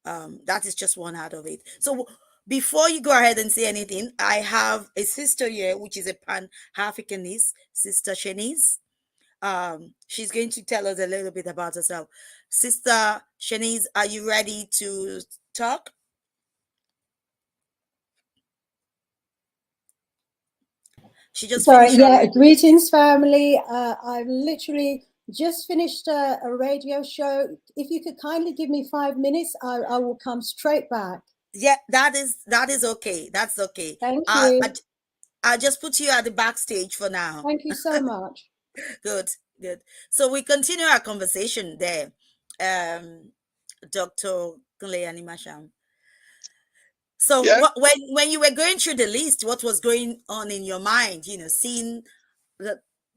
That is just one out of it. So before you go ahead and say anything, I have a sister here, which is a Pan-Africanist, Sister Shanice. She's going to tell us a little bit about herself. Sister Shanice, are you ready to talk? She just finished. Yeah, greetings, family. I've literally just finished a radio show. If you could kindly give me 5 minutes, I will come straight back. Yeah, that is okay. That's okay. Thank you. I'll just put you at the backstage for now. Thank you so much. Good. So we continue our conversation there, Dr. Kunle Animasham. So yeah. When you were going through the list, what was going on in your mind? Seeing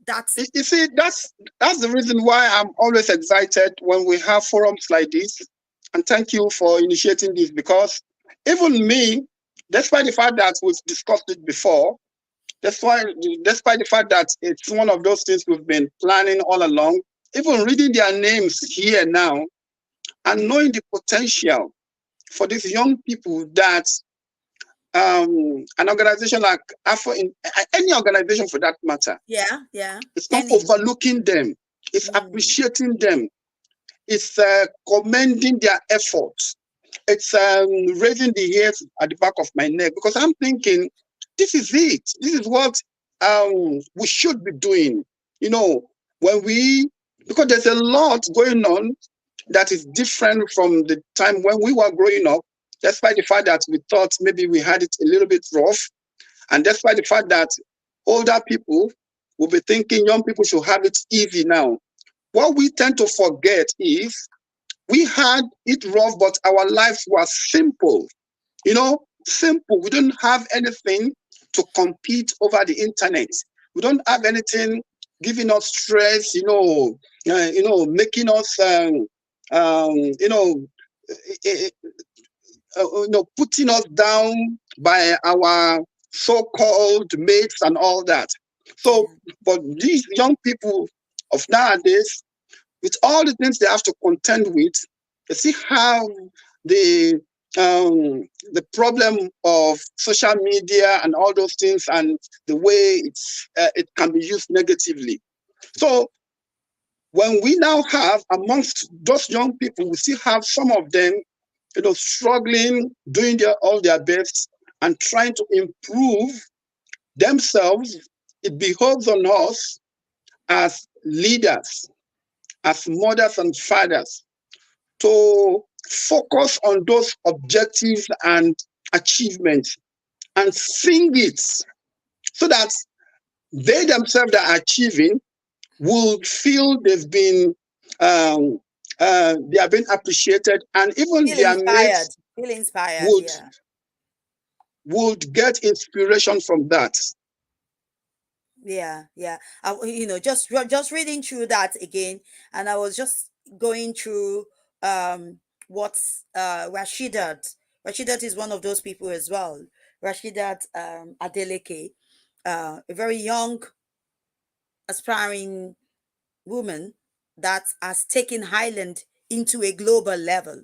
that's. You see, that's the reason why I'm always excited when we have forums like this. And thank you for initiating this, because even me, despite the fact that we've discussed it before, despite the fact that it's one of those things we've been planning all along, even reading their names here now and knowing the potential for these young people that an organization like Afro, any organization for that matter, it's not overlooking them, it's appreciating them, it's commending their efforts, it's raising the hairs at the back of my neck, because I'm thinking, this is it. This is what we should be doing. Because there's a lot going on that is different from the time when we were growing up, despite the fact that we thought maybe we had it a little bit rough, and despite the fact that older people will be thinking young people should have it easy now. What we tend to forget is we had it rough, but our lives were simple. You know, simple. We don't have anything to compete over the internet. We don't have anything giving us stress. Making us, putting us down by our so-called mates and all that. So, but these young people of nowadays, with all the things they have to contend with, you see how the problem of social media and all those things and the way it can be used negatively. So when we now have amongst those young people, we still have some of them, struggling, doing all their best and trying to improve themselves. It behoves on us as leaders, as mothers and fathers, to focus on those objectives and achievements and sing it so that they themselves that are achieving will feel they've been they have been appreciated, and even Feel their inspired. mates Feel inspired. would get inspiration from that. Yeah. Just reading through that again, and I was just going through what's Rashidat. Rashidat is one of those people as well. Rashidat Adeleke, a very young, aspiring woman that has taken Highland into a global level.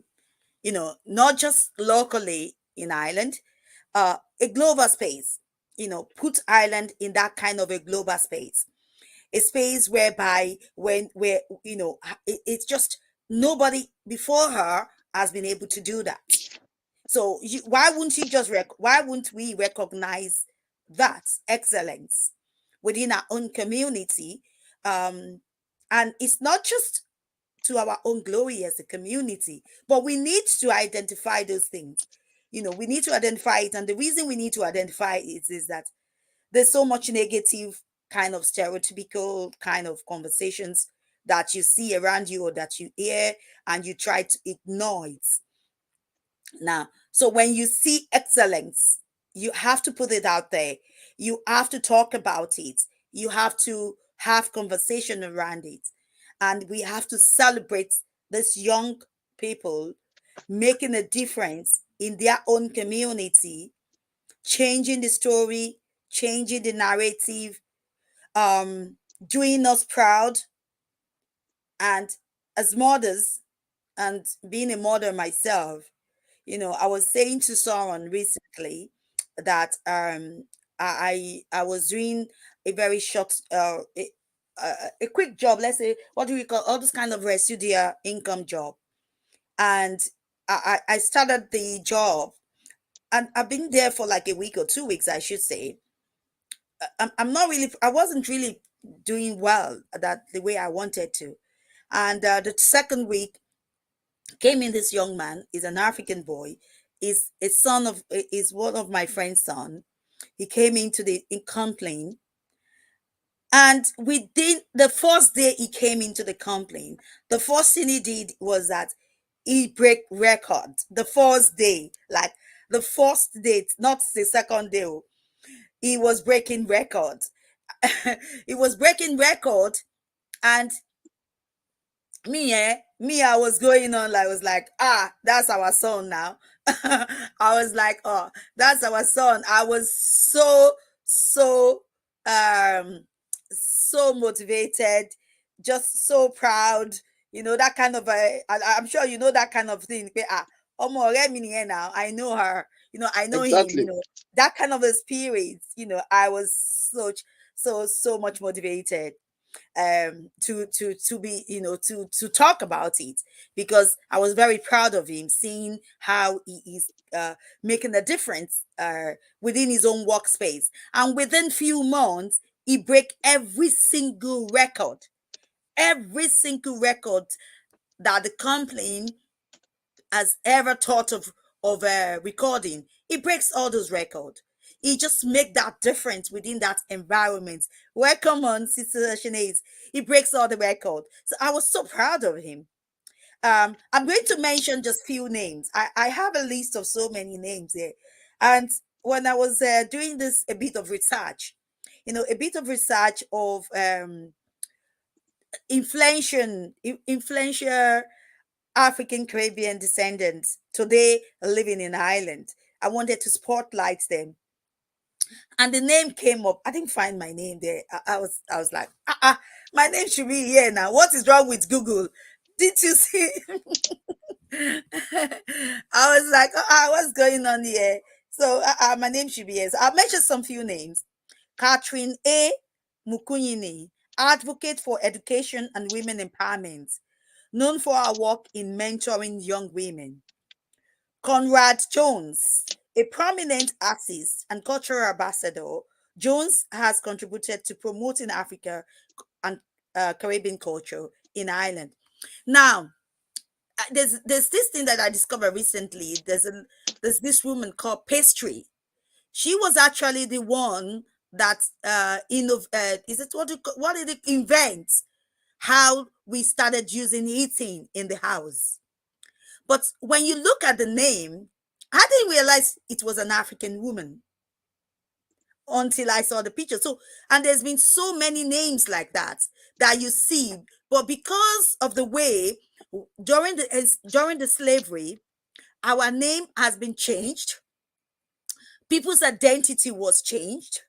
Not just locally in Ireland, a global space. Put Ireland in that kind of a global space, a space whereby it's just nobody before her has been able to do that. So why wouldn't we recognize that excellence within our own community? And it's not just to our own glory as a community, but we need to identify those things. We need to identify it. And the reason we need to identify it is that there's so much negative kind of stereotypical kind of conversations that you see around you or that you hear, and you try to ignore it. Now, so when you see excellence, you have to put it out there. You have to talk about it. You have to have conversation around it. And we have to celebrate this young people making a difference in their own community, changing the story, changing the narrative, doing us proud. And as mothers, and being a mother myself, I was saying to someone recently that I was doing a very short a quick job, let's say, what do we call all this kind of residual income job. And I started the job, and I've been there for like a week or 2 weeks, I should say. I wasn't really doing well that the way I wanted to. And the second week came in this young man. Is an African boy. Is one of my friend's son. He came into the complaint, and within the first day he came into the complaint, the first thing he did was that he break record. The first day, like the first day, not the second day. He was breaking record. He was breaking record, and I was going on, like, I was like, that's our son now. I was like, oh, that's our son. I was so so motivated, just so proud, that kind of I'm sure you know that kind of thing. Now I know her, I know him, Exactly. that kind of a spirit. I was so much motivated to be, to talk about it, because I was very proud of him, seeing how he is making a difference within his own workspace. And within few months, he break every single record that the company has ever thought of recording. He breaks all those records. He just make that difference within that environment. Welcome on, Sister Sinead. He breaks all the record. So I was so proud of him. I'm going to mention just few names. I have a list of so many names here. And when I was doing this, a bit of research, a bit of research of influential African Caribbean descendants today living in Ireland. I wanted to spotlight them. And the name came up. I didn't find my name there. I was like, my name should be here now. What is wrong with Google? Did you see? I was like, what's going on here? So my name should be here. So I'll mention some few names. Catherine A. Mukunyini, advocate for education and women empowerment, known for her work in mentoring young women. Conrad Jones, a prominent artist and cultural ambassador, Jones has contributed to promoting Africa and Caribbean culture in Ireland. Now, there's this thing that I discovered recently. There's this woman called Pastry. She was actually the one that is it what did it invent how we started using heating in the house. But when you look at the name, I didn't realize it was an African woman until I saw the picture. So, and there's been so many names like that you see, but because of the way during the slavery, our name has been changed. People's identity was changed.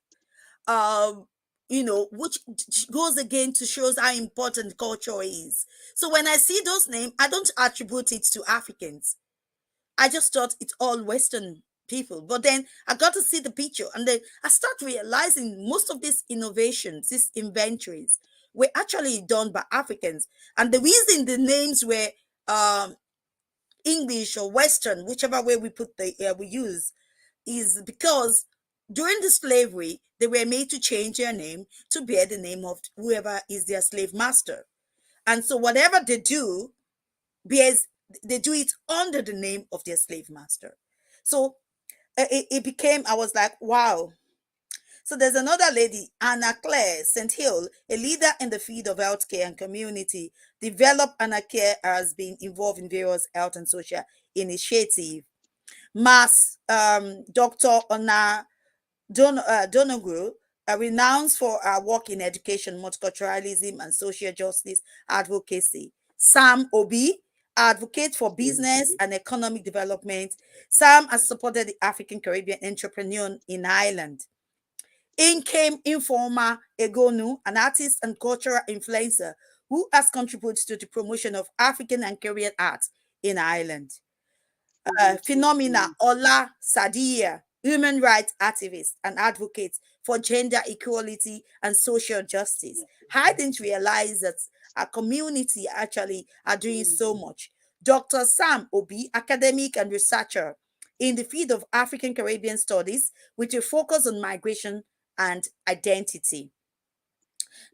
Which goes again to shows how important culture is. So when I see those names, I don't attribute it to Africans. I just thought it's all Western people. But then I got to see the picture, and then I start realizing most of these innovations, these inventories, were actually done by Africans. And the reason the names were English or Western, whichever way we put we use, is because during the slavery, they were made to change their name to bear the name of whoever is their slave master. And so whatever they do, they do it under the name of their slave master. So it became, I was like, wow. So there's another lady, Anna Claire St. Hill, a leader in the field of healthcare and community. Developed Anna Claire has been involved in various health and social initiatives. Dr. Ona Donoghue, renowned for her work in education, multiculturalism, and social justice advocacy. Sam Obi, advocate for business and economic development. Sam has supported the African Caribbean entrepreneur in Ireland. In came Informa Egonu, an artist and cultural influencer who has contributed to the promotion of African and Caribbean art in Ireland. Phenomena Ola Sadia, human rights activist and advocate for gender equality and social justice. I didn't realize that our community actually are doing so much. Dr. Sam Obi, academic and researcher in the field of African Caribbean studies with a focus on migration and identity.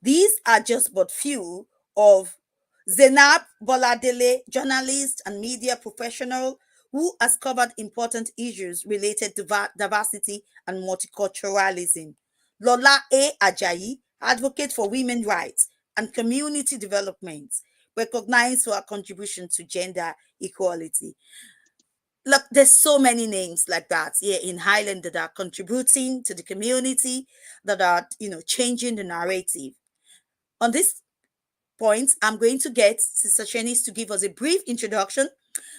These are just but few of Zainab Boladele, journalist and media professional who has covered important issues related to diversity and multiculturalism. Lola A. Ajayi, advocate for women's rights and community development, recognized for her contribution to gender equality. Look, there's so many names like that here in Highland that are contributing to the community, that are, changing the narrative. On this point, I'm going to get Sister Shanice to give us a brief introduction.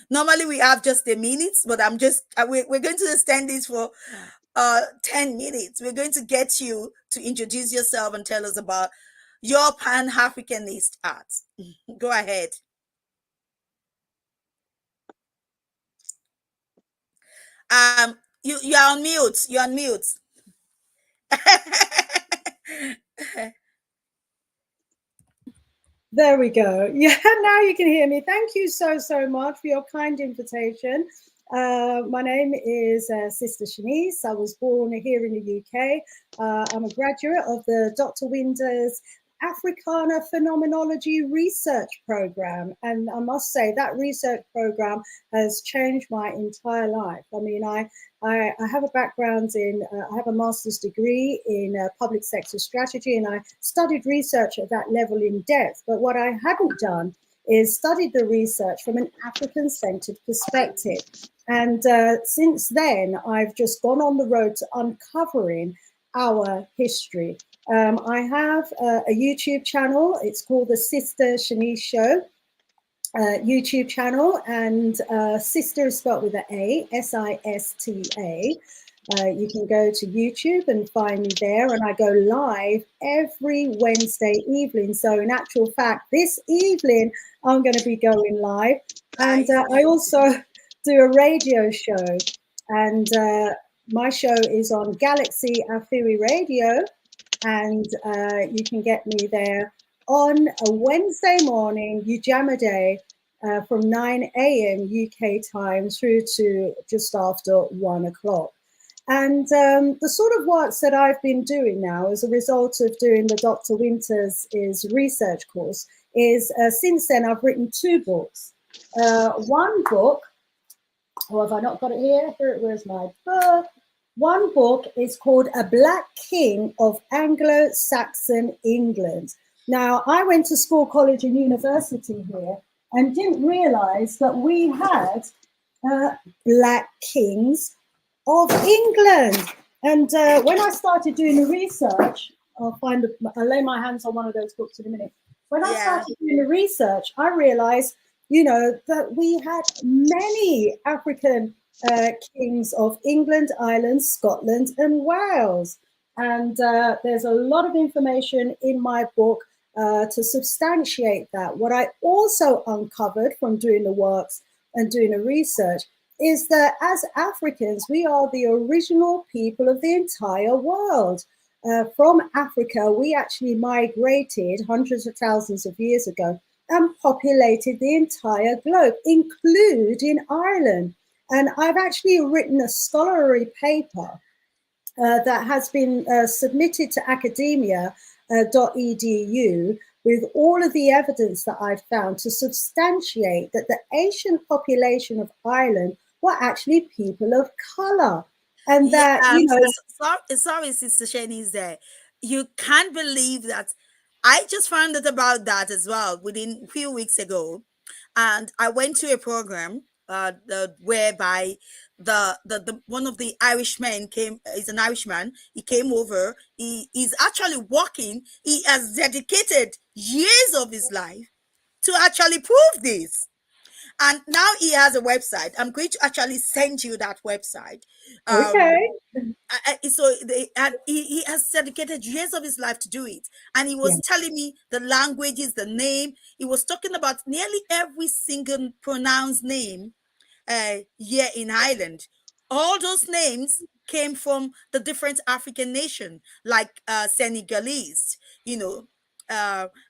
Normally we have just a minute, but we're going to extend this for 10 minutes. We're going to get you to introduce yourself and tell us about your Pan-Africanist art. Go ahead. You're on mute. You're on mute. There we go. Yeah, now you can hear me. Thank you so much for your kind invitation. My name is Sister Shanice. I was born here in the UK. I'm a graduate of the Dr. Winders Africana Phenomenology Research Program. And I must say that research program has changed my entire life. I mean, I have a background in, I have a master's degree in public sector strategy, and I studied research at that level in depth. But what I hadn't done is studied the research from an African-centered perspective. And since then, I've just gone on the road to uncovering our history. I have a YouTube channel. It's called the Sister Shanice Show YouTube channel, and Sister is spelled with an A, S-I-S-T-A. You can go to YouTube and find me there, and I go live every Wednesday evening. So in actual fact, this evening, I'm going to be going live. And I also do a radio show, and my show is on Galaxy Afiri Radio, and you can get me there on a Wednesday morning, Ujama Day, from 9 a.m. UK time through to just after 1 o'clock. And the sort of works that I've been doing now as a result of doing the Dr. Winters' research course is since then I've written 2 books. One book, or have I not got it here? Where's my book? One book is called A Black King of Anglo-Saxon England. Now, I went to school, college and university here and didn't realize that we had black kings of England. And when I started doing the research, I'll lay my hands on one of those books in a minute. When I started doing the research, I realized, you know, that we had many African kings of England, Ireland, Scotland, and Wales. And there's a lot of information in my book to substantiate that. What I also uncovered from doing the works and doing the research is that as Africans, we are the original people of the entire world. From Africa, we actually migrated hundreds of thousands of years ago and populated the entire globe, including Ireland. And I've actually written a scholarly paper that has been submitted to academia.edu with all of the evidence that I've found to substantiate that the ancient population of Ireland were actually people of color. And that, you know. Sorry, Sister Shanice, there. You can't believe that. I just found out about that as well within a few weeks ago. And I went to a program whereby the one of the Irishmen came. He's an Irishman. He came over. He's actually working. He has dedicated years of his life to actually prove this. And now he has a website. I'm going to actually send you that website. Okay. He has dedicated years of his life to do it. And he was telling me the languages, the name. He was talking about nearly every single pronounced name here in Ireland. All those names came from the different African nation, like Senegalese, you know.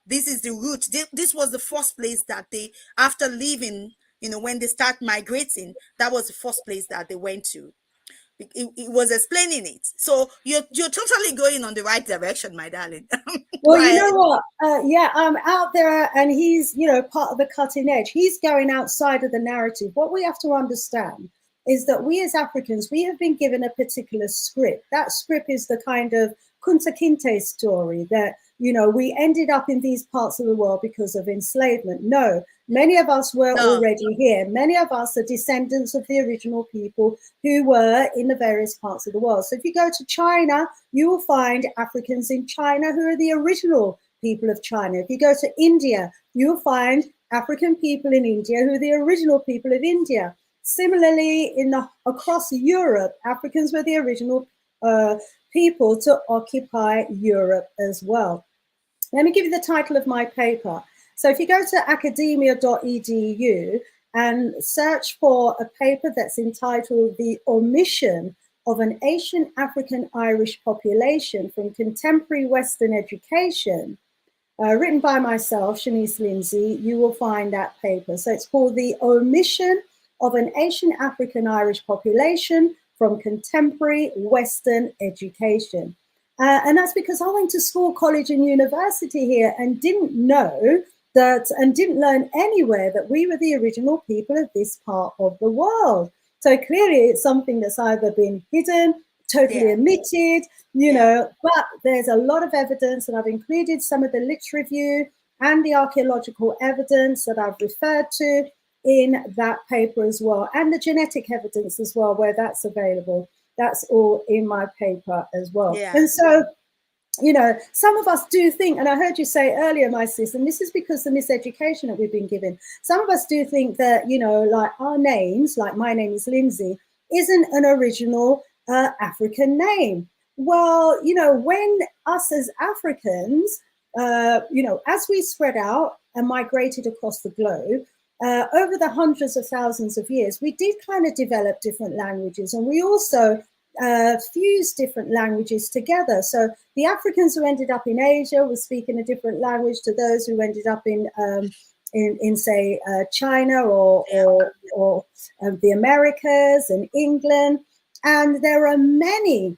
This is the root. This was the first place that they, after leaving, you know, when they start migrating, that was the first place that they went to. It was explaining it. So you're totally going on the right direction, my darling. Well, you know what? I'm out there, and he's, you know, part of the cutting edge. He's going outside of the narrative. What we have to understand is that we as Africans, we have been given a particular script. That script is the kind of Kunta Kinte story that, you know, we ended up in these parts of the world because of enslavement. No, many of us were already here. Many of us are descendants of the original people who were in the various parts of the world. So if you go to China, you will find Africans in China who are the original people of China. If you go to India, you'll find African people in India who are the original people of India. Similarly, across Europe, Africans were the original people to occupy Europe as well. Let me give you the title of my paper. So if you go to academia.edu and search for a paper that's entitled The Omission of an Asian African Irish Population from Contemporary Western Education, written by myself, Shanice Lindsay, you will find that paper. So it's called The Omission of an Asian African Irish Population from Contemporary Western Education. And that's because I went to school, college, and university here and didn't know that, and didn't learn anywhere that we were the original people of this part of the world. So clearly it's something that's either been hidden, totally omitted, you know, but there's a lot of evidence, and I've included some of the literature review and the archaeological evidence that I've referred to in that paper as well, and the genetic evidence as well, where that's available. That's all in my paper as well. And so, you know, some of us do think, and I heard you say earlier, my sis, and this is because the miseducation that we've been given, some of us do think that, you know, like our names, like my name is Lindsay, isn't an original African name. Well, you know, when us as Africans, you know, as we spread out and migrated across the globe, over the hundreds of thousands of years, we did kind of develop different languages, and we also fused different languages together. So the Africans who ended up in Asia were speaking a different language to those who ended up in say, China or the Americas and England. And there are many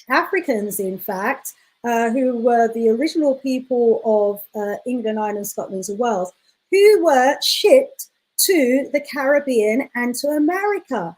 Africans, in fact, who were the original people of England, Ireland, Scotland, and Wales, who were shipped to the Caribbean and to America.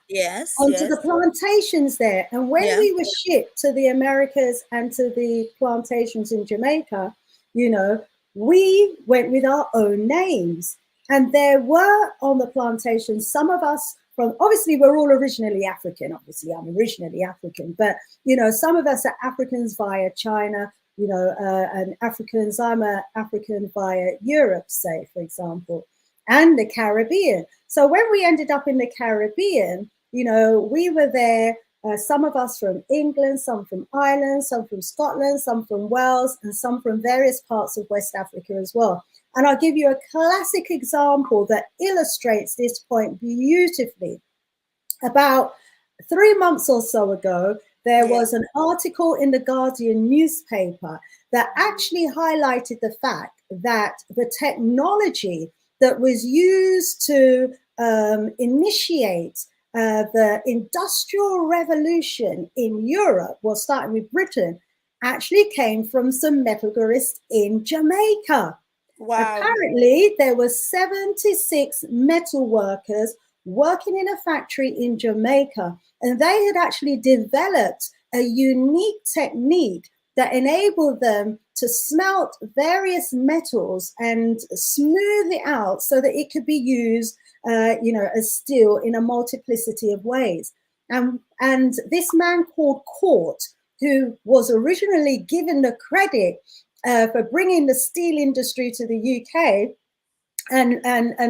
Onto the plantations there. And when we were shipped to the Americas and to the plantations in Jamaica, you know, we went with our own names. And there were on the plantations, some of us from, obviously we're all originally African, obviously I'm originally African, but, you know, some of us are Africans via China, you know, and Africans, I'm an African via Europe, say, for example, and the Caribbean. So when we ended up in the Caribbean, you know, we were there, some of us from England, some from Ireland, some from Scotland, some from Wales, and some from various parts of West Africa as well. And I'll give you a classic example that illustrates this point beautifully. About 3 months or so ago, there was an article in the Guardian newspaper that actually highlighted the fact that the technology that was used to initiate the Industrial Revolution in Europe, well, starting with Britain, actually came from some metallurgists in Jamaica. Apparently, there were 76 metal workers working in a factory in Jamaica, and they had actually developed a unique technique that enabled them to smelt various metals and smooth it out so that it could be used, you know, as steel in a multiplicity of ways. And this man called Court, who was originally given the credit for bringing the steel industry to the UK and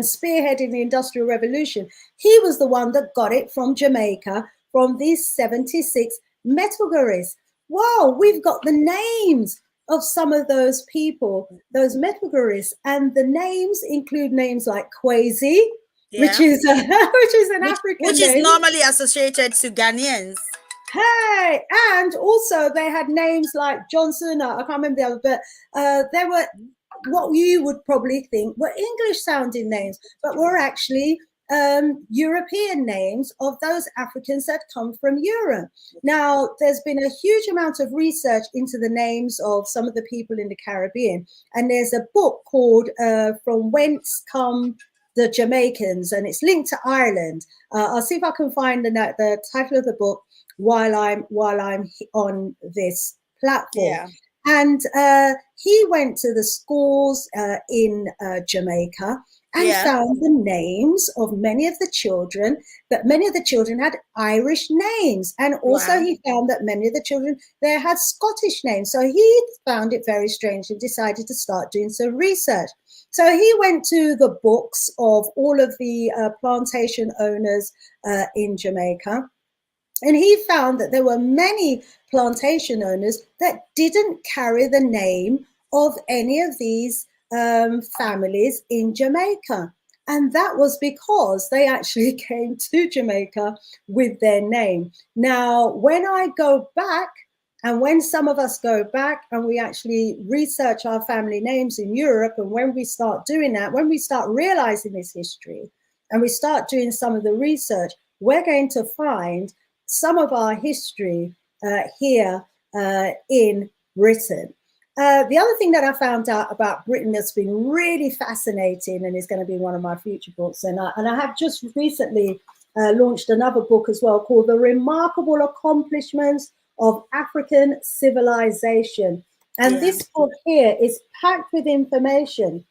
spearheading the Industrial Revolution, he was the one that got it from Jamaica, from these 76 metallurgists. Wow, we've got the names of some of those people, those metallurgists, and the names include names like Kwesi, which is an African which name. Is normally associated to Ghanaians. Hey, and also they had names like Johnson, I can't remember the other, but there were what you would probably think were English sounding names, but were actually European names of those Africans that come from Europe. Now, there's been a huge amount of research into the names of some of the people in the Caribbean, and there's a book called From Whence Come the Jamaicans, and it's linked to Ireland. I'll see if I can find the title of the book while I'm on this platform. And he went to the schools in Jamaica and found the names of many of the children, but many of the children had Irish names. And also he found that many of the children there had Scottish names. So he found it very strange and decided to start doing some research. So he went to the books of all of the plantation owners in Jamaica. And he found that there were many plantation owners that didn't carry the name of any of these families in Jamaica. And that was because they actually came to Jamaica with their name. Now, when I go back, and when some of us go back and we actually research our family names in Europe, and when we start doing that, when we start realizing this history and we start doing some of the research, we're going to find some of our history here in Britain. The other thing that I found out about Britain that's been really fascinating and is going to be one of my future books, and I have just recently launched another book as well called The Remarkable Accomplishments of African Civilization. And this book here is packed with information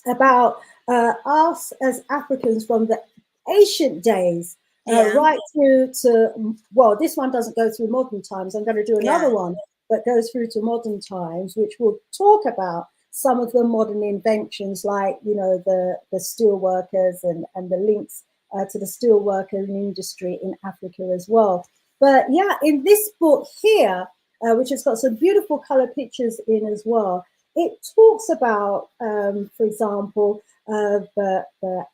about us as Africans from the ancient days right through to, well, this one doesn't go through modern times. I'm going to do another one that goes through to modern times, which will talk about some of the modern inventions, like, you know, the steel workers and the links to the steel worker industry in Africa as well. But yeah, in this book here, which has got some beautiful color pictures in as well, it talks about, for example, the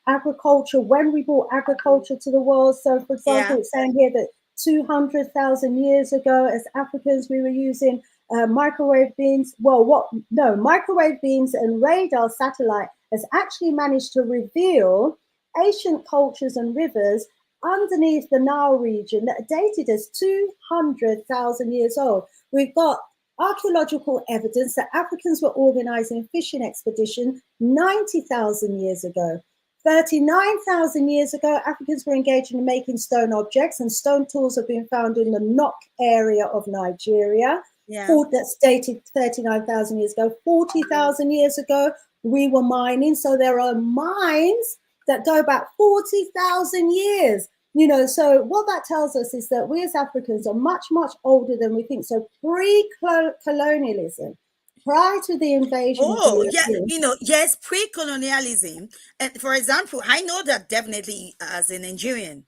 agriculture, when we brought agriculture to the world. So, for example, it's saying here that 200,000 years ago, as Africans, we were using microwave beams. Well, microwave beams and radar satellite has actually managed to reveal ancient cultures and rivers underneath the Nile region that are dated as 200,000 years old. We've got archaeological evidence that Africans were organizing fishing expeditions 90,000 years ago. 39,000 years ago, Africans were engaged in making stone objects, and stone tools have been found in the Nok area of Nigeria. That's dated 39,000 years ago. 40,000 years ago, we were mining. So there are mines that go back 40,000 years. You know, so what that tells us is that we as Africans are much, much older than we think. So pre-colonialism, prior to the invasion of the Europeans. You know, yes, pre-colonialism. And for example, I know that definitely as a Nigerian,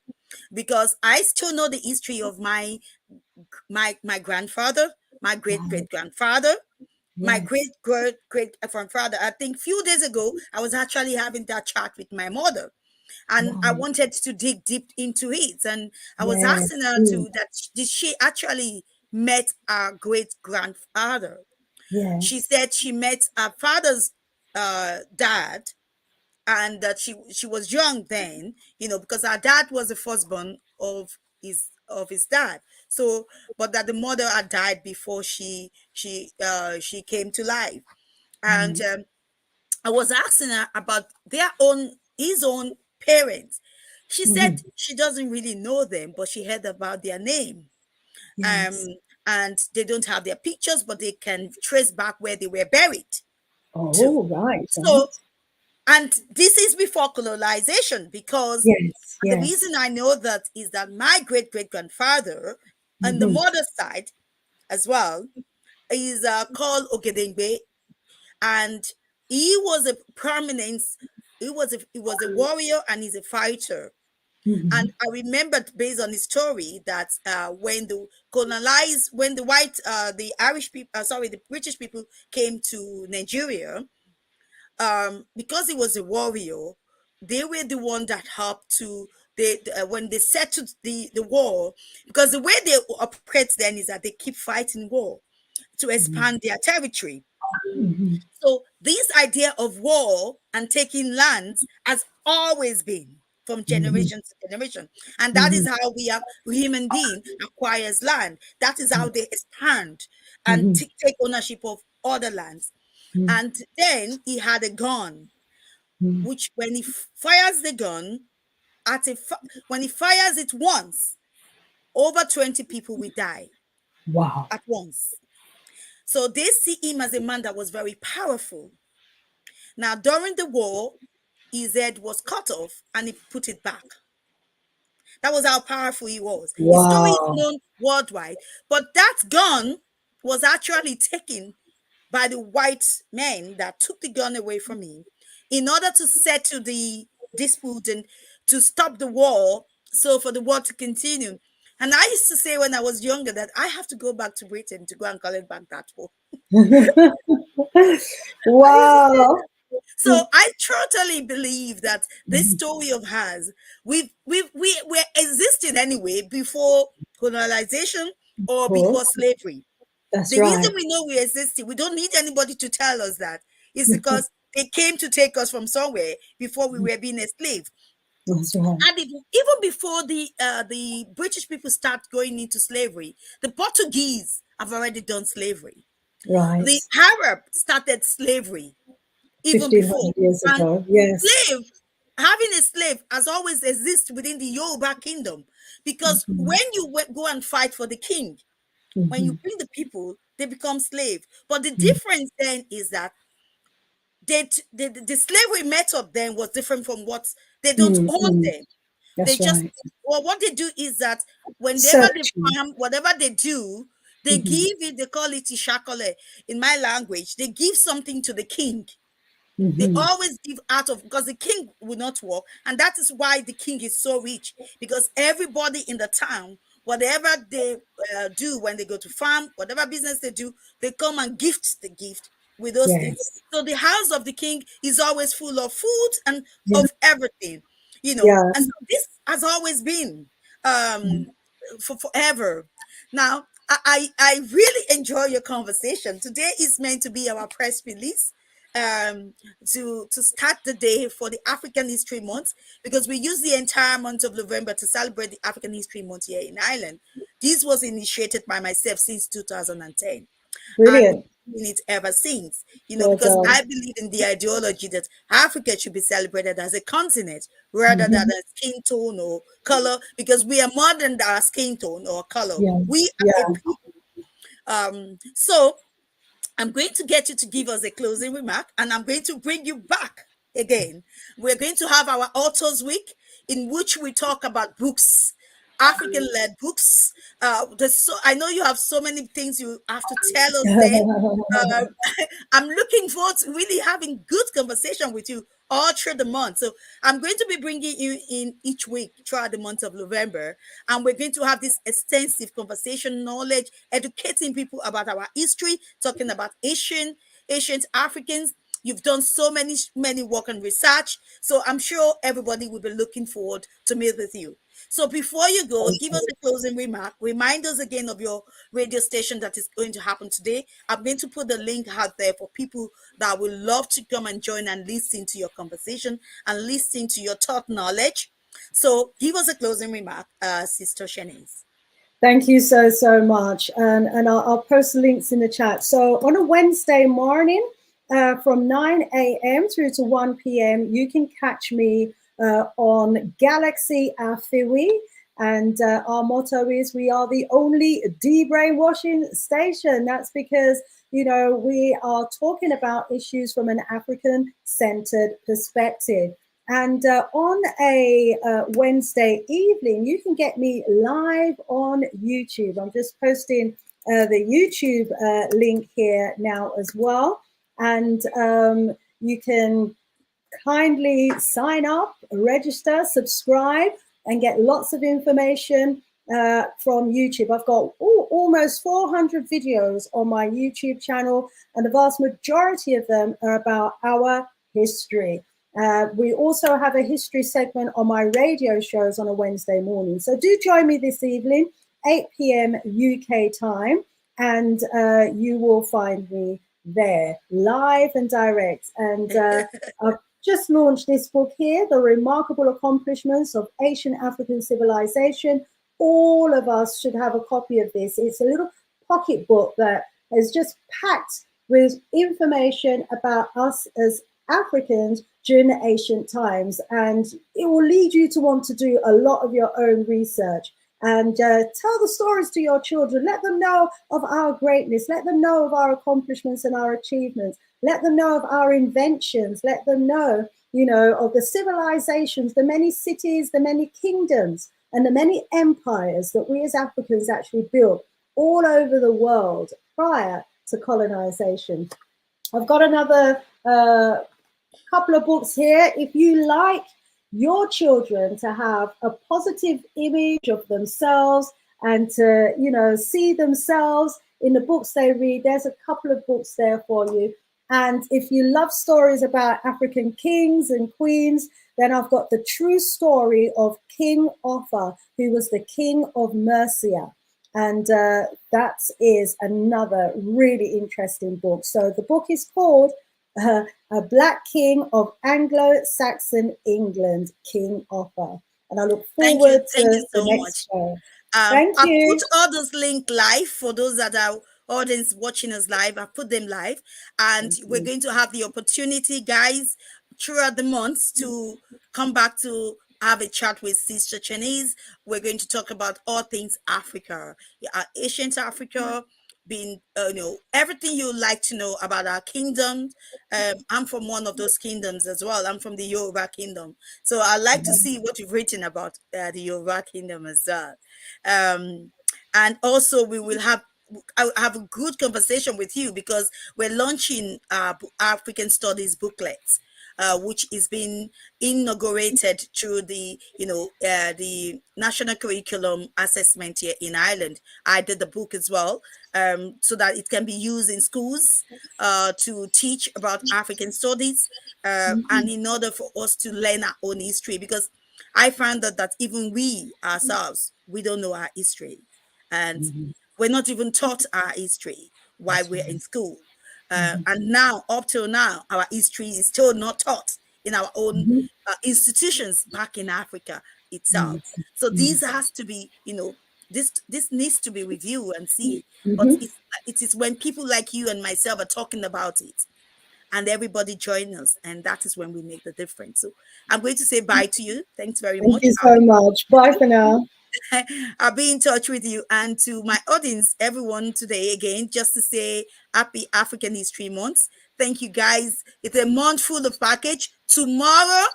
because I still know the history of my grandfather, my great-great-grandfather, my great-great-great-grandfather. I think a few days ago, I was actually having that chat with my mother. And I wanted to dig deep into it. And I was asking her did she actually met our great-grandfather? She said she met her father's dad, and that she was young then, you know, because our dad was the firstborn of his dad. So, but that the mother had died before she came to life. And I was asking her about his own parents. She said she doesn't really know them, but she heard about their name. And they don't have their pictures, but they can trace back where they were buried. So, and this is before colonization, because the reason I know that is that my great-great-grandfather on the mother's side as well is called Ogedengbe, and he was a warrior, and he's a fighter. And I remembered, based on his story, that when the British people came to Nigeria, because he was a warrior, they were the one that helped to when they settled the war, because the way they operate then is that they keep fighting war to expand their territory. So this idea of war and taking lands has always been from generation to generation. And that is how human being acquires land. That is how they expand and take ownership of other lands. And then he had a gun, which when he fires the gun, when he fires it once, over 20 people will die at once. So they see him as a man that was very powerful. Now, during the war, his head was cut off and he put it back. That was how powerful he was. His story is known worldwide, but that gun was actually taken by the white men that took the gun away from him in order to settle the dispute and to stop the war, so for the war to continue. And I used to say when I was younger that I have to go back to Britain to go and collect back that war. So I totally believe that this story of ours, we're existing anyway before colonization or before slavery. The reason we know we're existing, we don't need anybody to tell us that, is because they came to take us from somewhere before we were being enslaved. And even before the British people start going into slavery, the Portuguese have already done slavery. Right. The Arab started slavery even before. 1,500 years And ago. Yes. having a slave has always existed within the Yoruba kingdom, because when you go and fight for the king, when you bring the people, they become slave. But the difference then is that the slavery method then was different from what they don't own them. They That's just, right. well, what they do is that whenever they Searching. farm, whatever they do, they give it, they call it ishakole in my language. They give something to the king. They always give out of, because the king will not work. And that is why the king is so rich, because everybody in the town, whatever they do when they go to farm, whatever business they do, they come and gift the gift with those things. Yes. So the house of the king is always full of food and Yeah. of everything, Yeah. and so this has always been for forever. Now, I really enjoy your conversation. Today is meant to be our press release, um, to start the day for the African History Month, because we use the entire month of November to celebrate the African History Month here in Ireland. This was initiated by myself since 2010, and Brilliant. we've been it ever since, Well because done. I believe in the ideology that Africa should be celebrated as a continent rather than a skin tone or color, because we are more than our skin tone or color. Yeah. We are a Yeah. people. So I'm going to get you to give us a closing remark, and I'm going to bring you back again. We're going to have our Authors Week, in which we talk about books, African-led books. I know you have so many things you have to tell us then. Uh, I'm looking forward to really having good conversation with you all through the month. So I'm going to be bringing you in each week throughout the month of November, and we're going to have this extensive conversation, knowledge, educating people about our history, talking about ancient Africans. You've done so many work and research, so I'm sure everybody will be looking forward to meet with you. So before you go, give us a closing remark. Remind us again of your radio station that is going to happen today. I'm going to put the link out there for people that would love to come and join and listen to your conversation and listen to your thought knowledge. So give us a closing remark, Sister Shanice. Thank you so much. And I'll post links in the chat. So on a Wednesday morning, from 9 a.m. through to 1 p.m., you can catch me on Galaxy Afiwi. And our motto is, we are the only de-brainwashing station. That's because, we are talking about issues from an African-centered perspective. And on a Wednesday evening, you can get me live on YouTube. I'm just posting the YouTube link here now as well. And you can kindly sign up, register, subscribe, and get lots of information from YouTube. I've got almost 400 videos on my YouTube channel, and the vast majority of them are about our history. We also have a history segment on my radio shows on a Wednesday morning. So do join me this evening, 8 p.m. UK time, and you will find me there, live and direct. And I've just launched this book here, The Remarkable Accomplishments of Ancient African Civilization. All of us should have a copy of this. It's a little pocket book that is just packed with information about us as Africans during the ancient times, and it will lead you to want to do a lot of your own research and tell the stories to your children. Let them know of our greatness, let them know of our accomplishments and our achievements, let them know of our inventions, let them know, of the civilizations, the many cities, the many kingdoms, and the many empires that we as Africans actually built all over the world prior to colonization. I've got another couple of books here. If you like your children to have a positive image of themselves and to, see themselves in the books they read, there's a couple of books there for you. And if you love stories about African kings and queens, then I've got the true story of King Offa, who was the king of Mercia. And that is another really interesting book. So the book is called A Black King of Anglo-Saxon England, King Offa. And I look forward to Thank you the so next much. show. Thank I you. put all those link live for those that are audience watching us live. I put them live, and we're going to have the opportunity, guys, throughout the month to come back to have a chat with Sister Chinese. We're going to talk about all things Africa, ancient Africa, being everything you like to know about our kingdom. I'm from one of those kingdoms as well. I'm from the Yoruba kingdom, so I'd like to see what you've written about the Yoruba kingdom as well. And also we will have a good conversation with you, because we're launching African Studies booklets, which is being inaugurated through the the national curriculum assessment here in Ireland. I did the book as well, so that it can be used in schools to teach about African studies, and in order for us to learn our own history, because I found that even we ourselves, we don't know our history, and we're not even taught our history while we're in school. And now, up till now, our history is still not taught in our own institutions back in Africa itself. So this has to be, this needs to be reviewed and see. But it is when people like you and myself are talking about it, and everybody join us, and that is when we make the difference. So I'm going to say bye to you. Thanks very Thank much. you so much. Bye for now. I'll be in touch with you, and to my audience, everyone today again, just to say happy African History Month. Thank you, guys. It's a month full of package. Tomorrow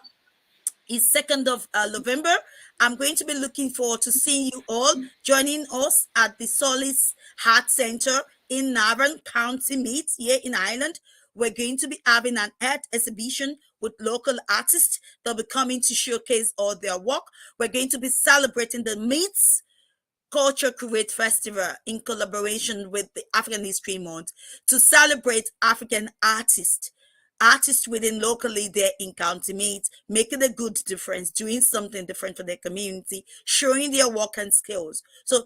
is 2nd of November. I'm going to be looking forward to seeing you all joining us at the Solis Heart Center in Navan, County Meath, here in Ireland. We're going to be having an art exhibition with local artists. They'll be coming to showcase all their work. We're going to be celebrating the Meath Culture Create Festival in collaboration with the African History Month to celebrate African artists within locally there in County Meath, making a good difference, doing something different for their community, showing their work and skills. So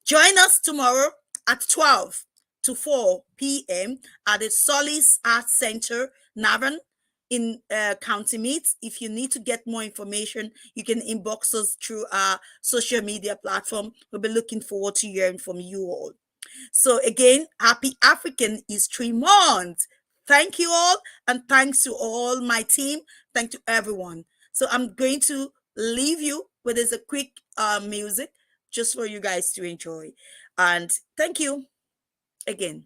join us tomorrow at 12 to 4 p.m. at the Solis Art Center, Navan, in County Meath. If you need to get more information, you can inbox us through our social media platform. We'll be looking forward to hearing from you all. So again, happy African History Month. Thank you all, and thanks to all my team. Thank to everyone. So I'm going to leave you with this a quick music just for you guys to enjoy. And thank you again.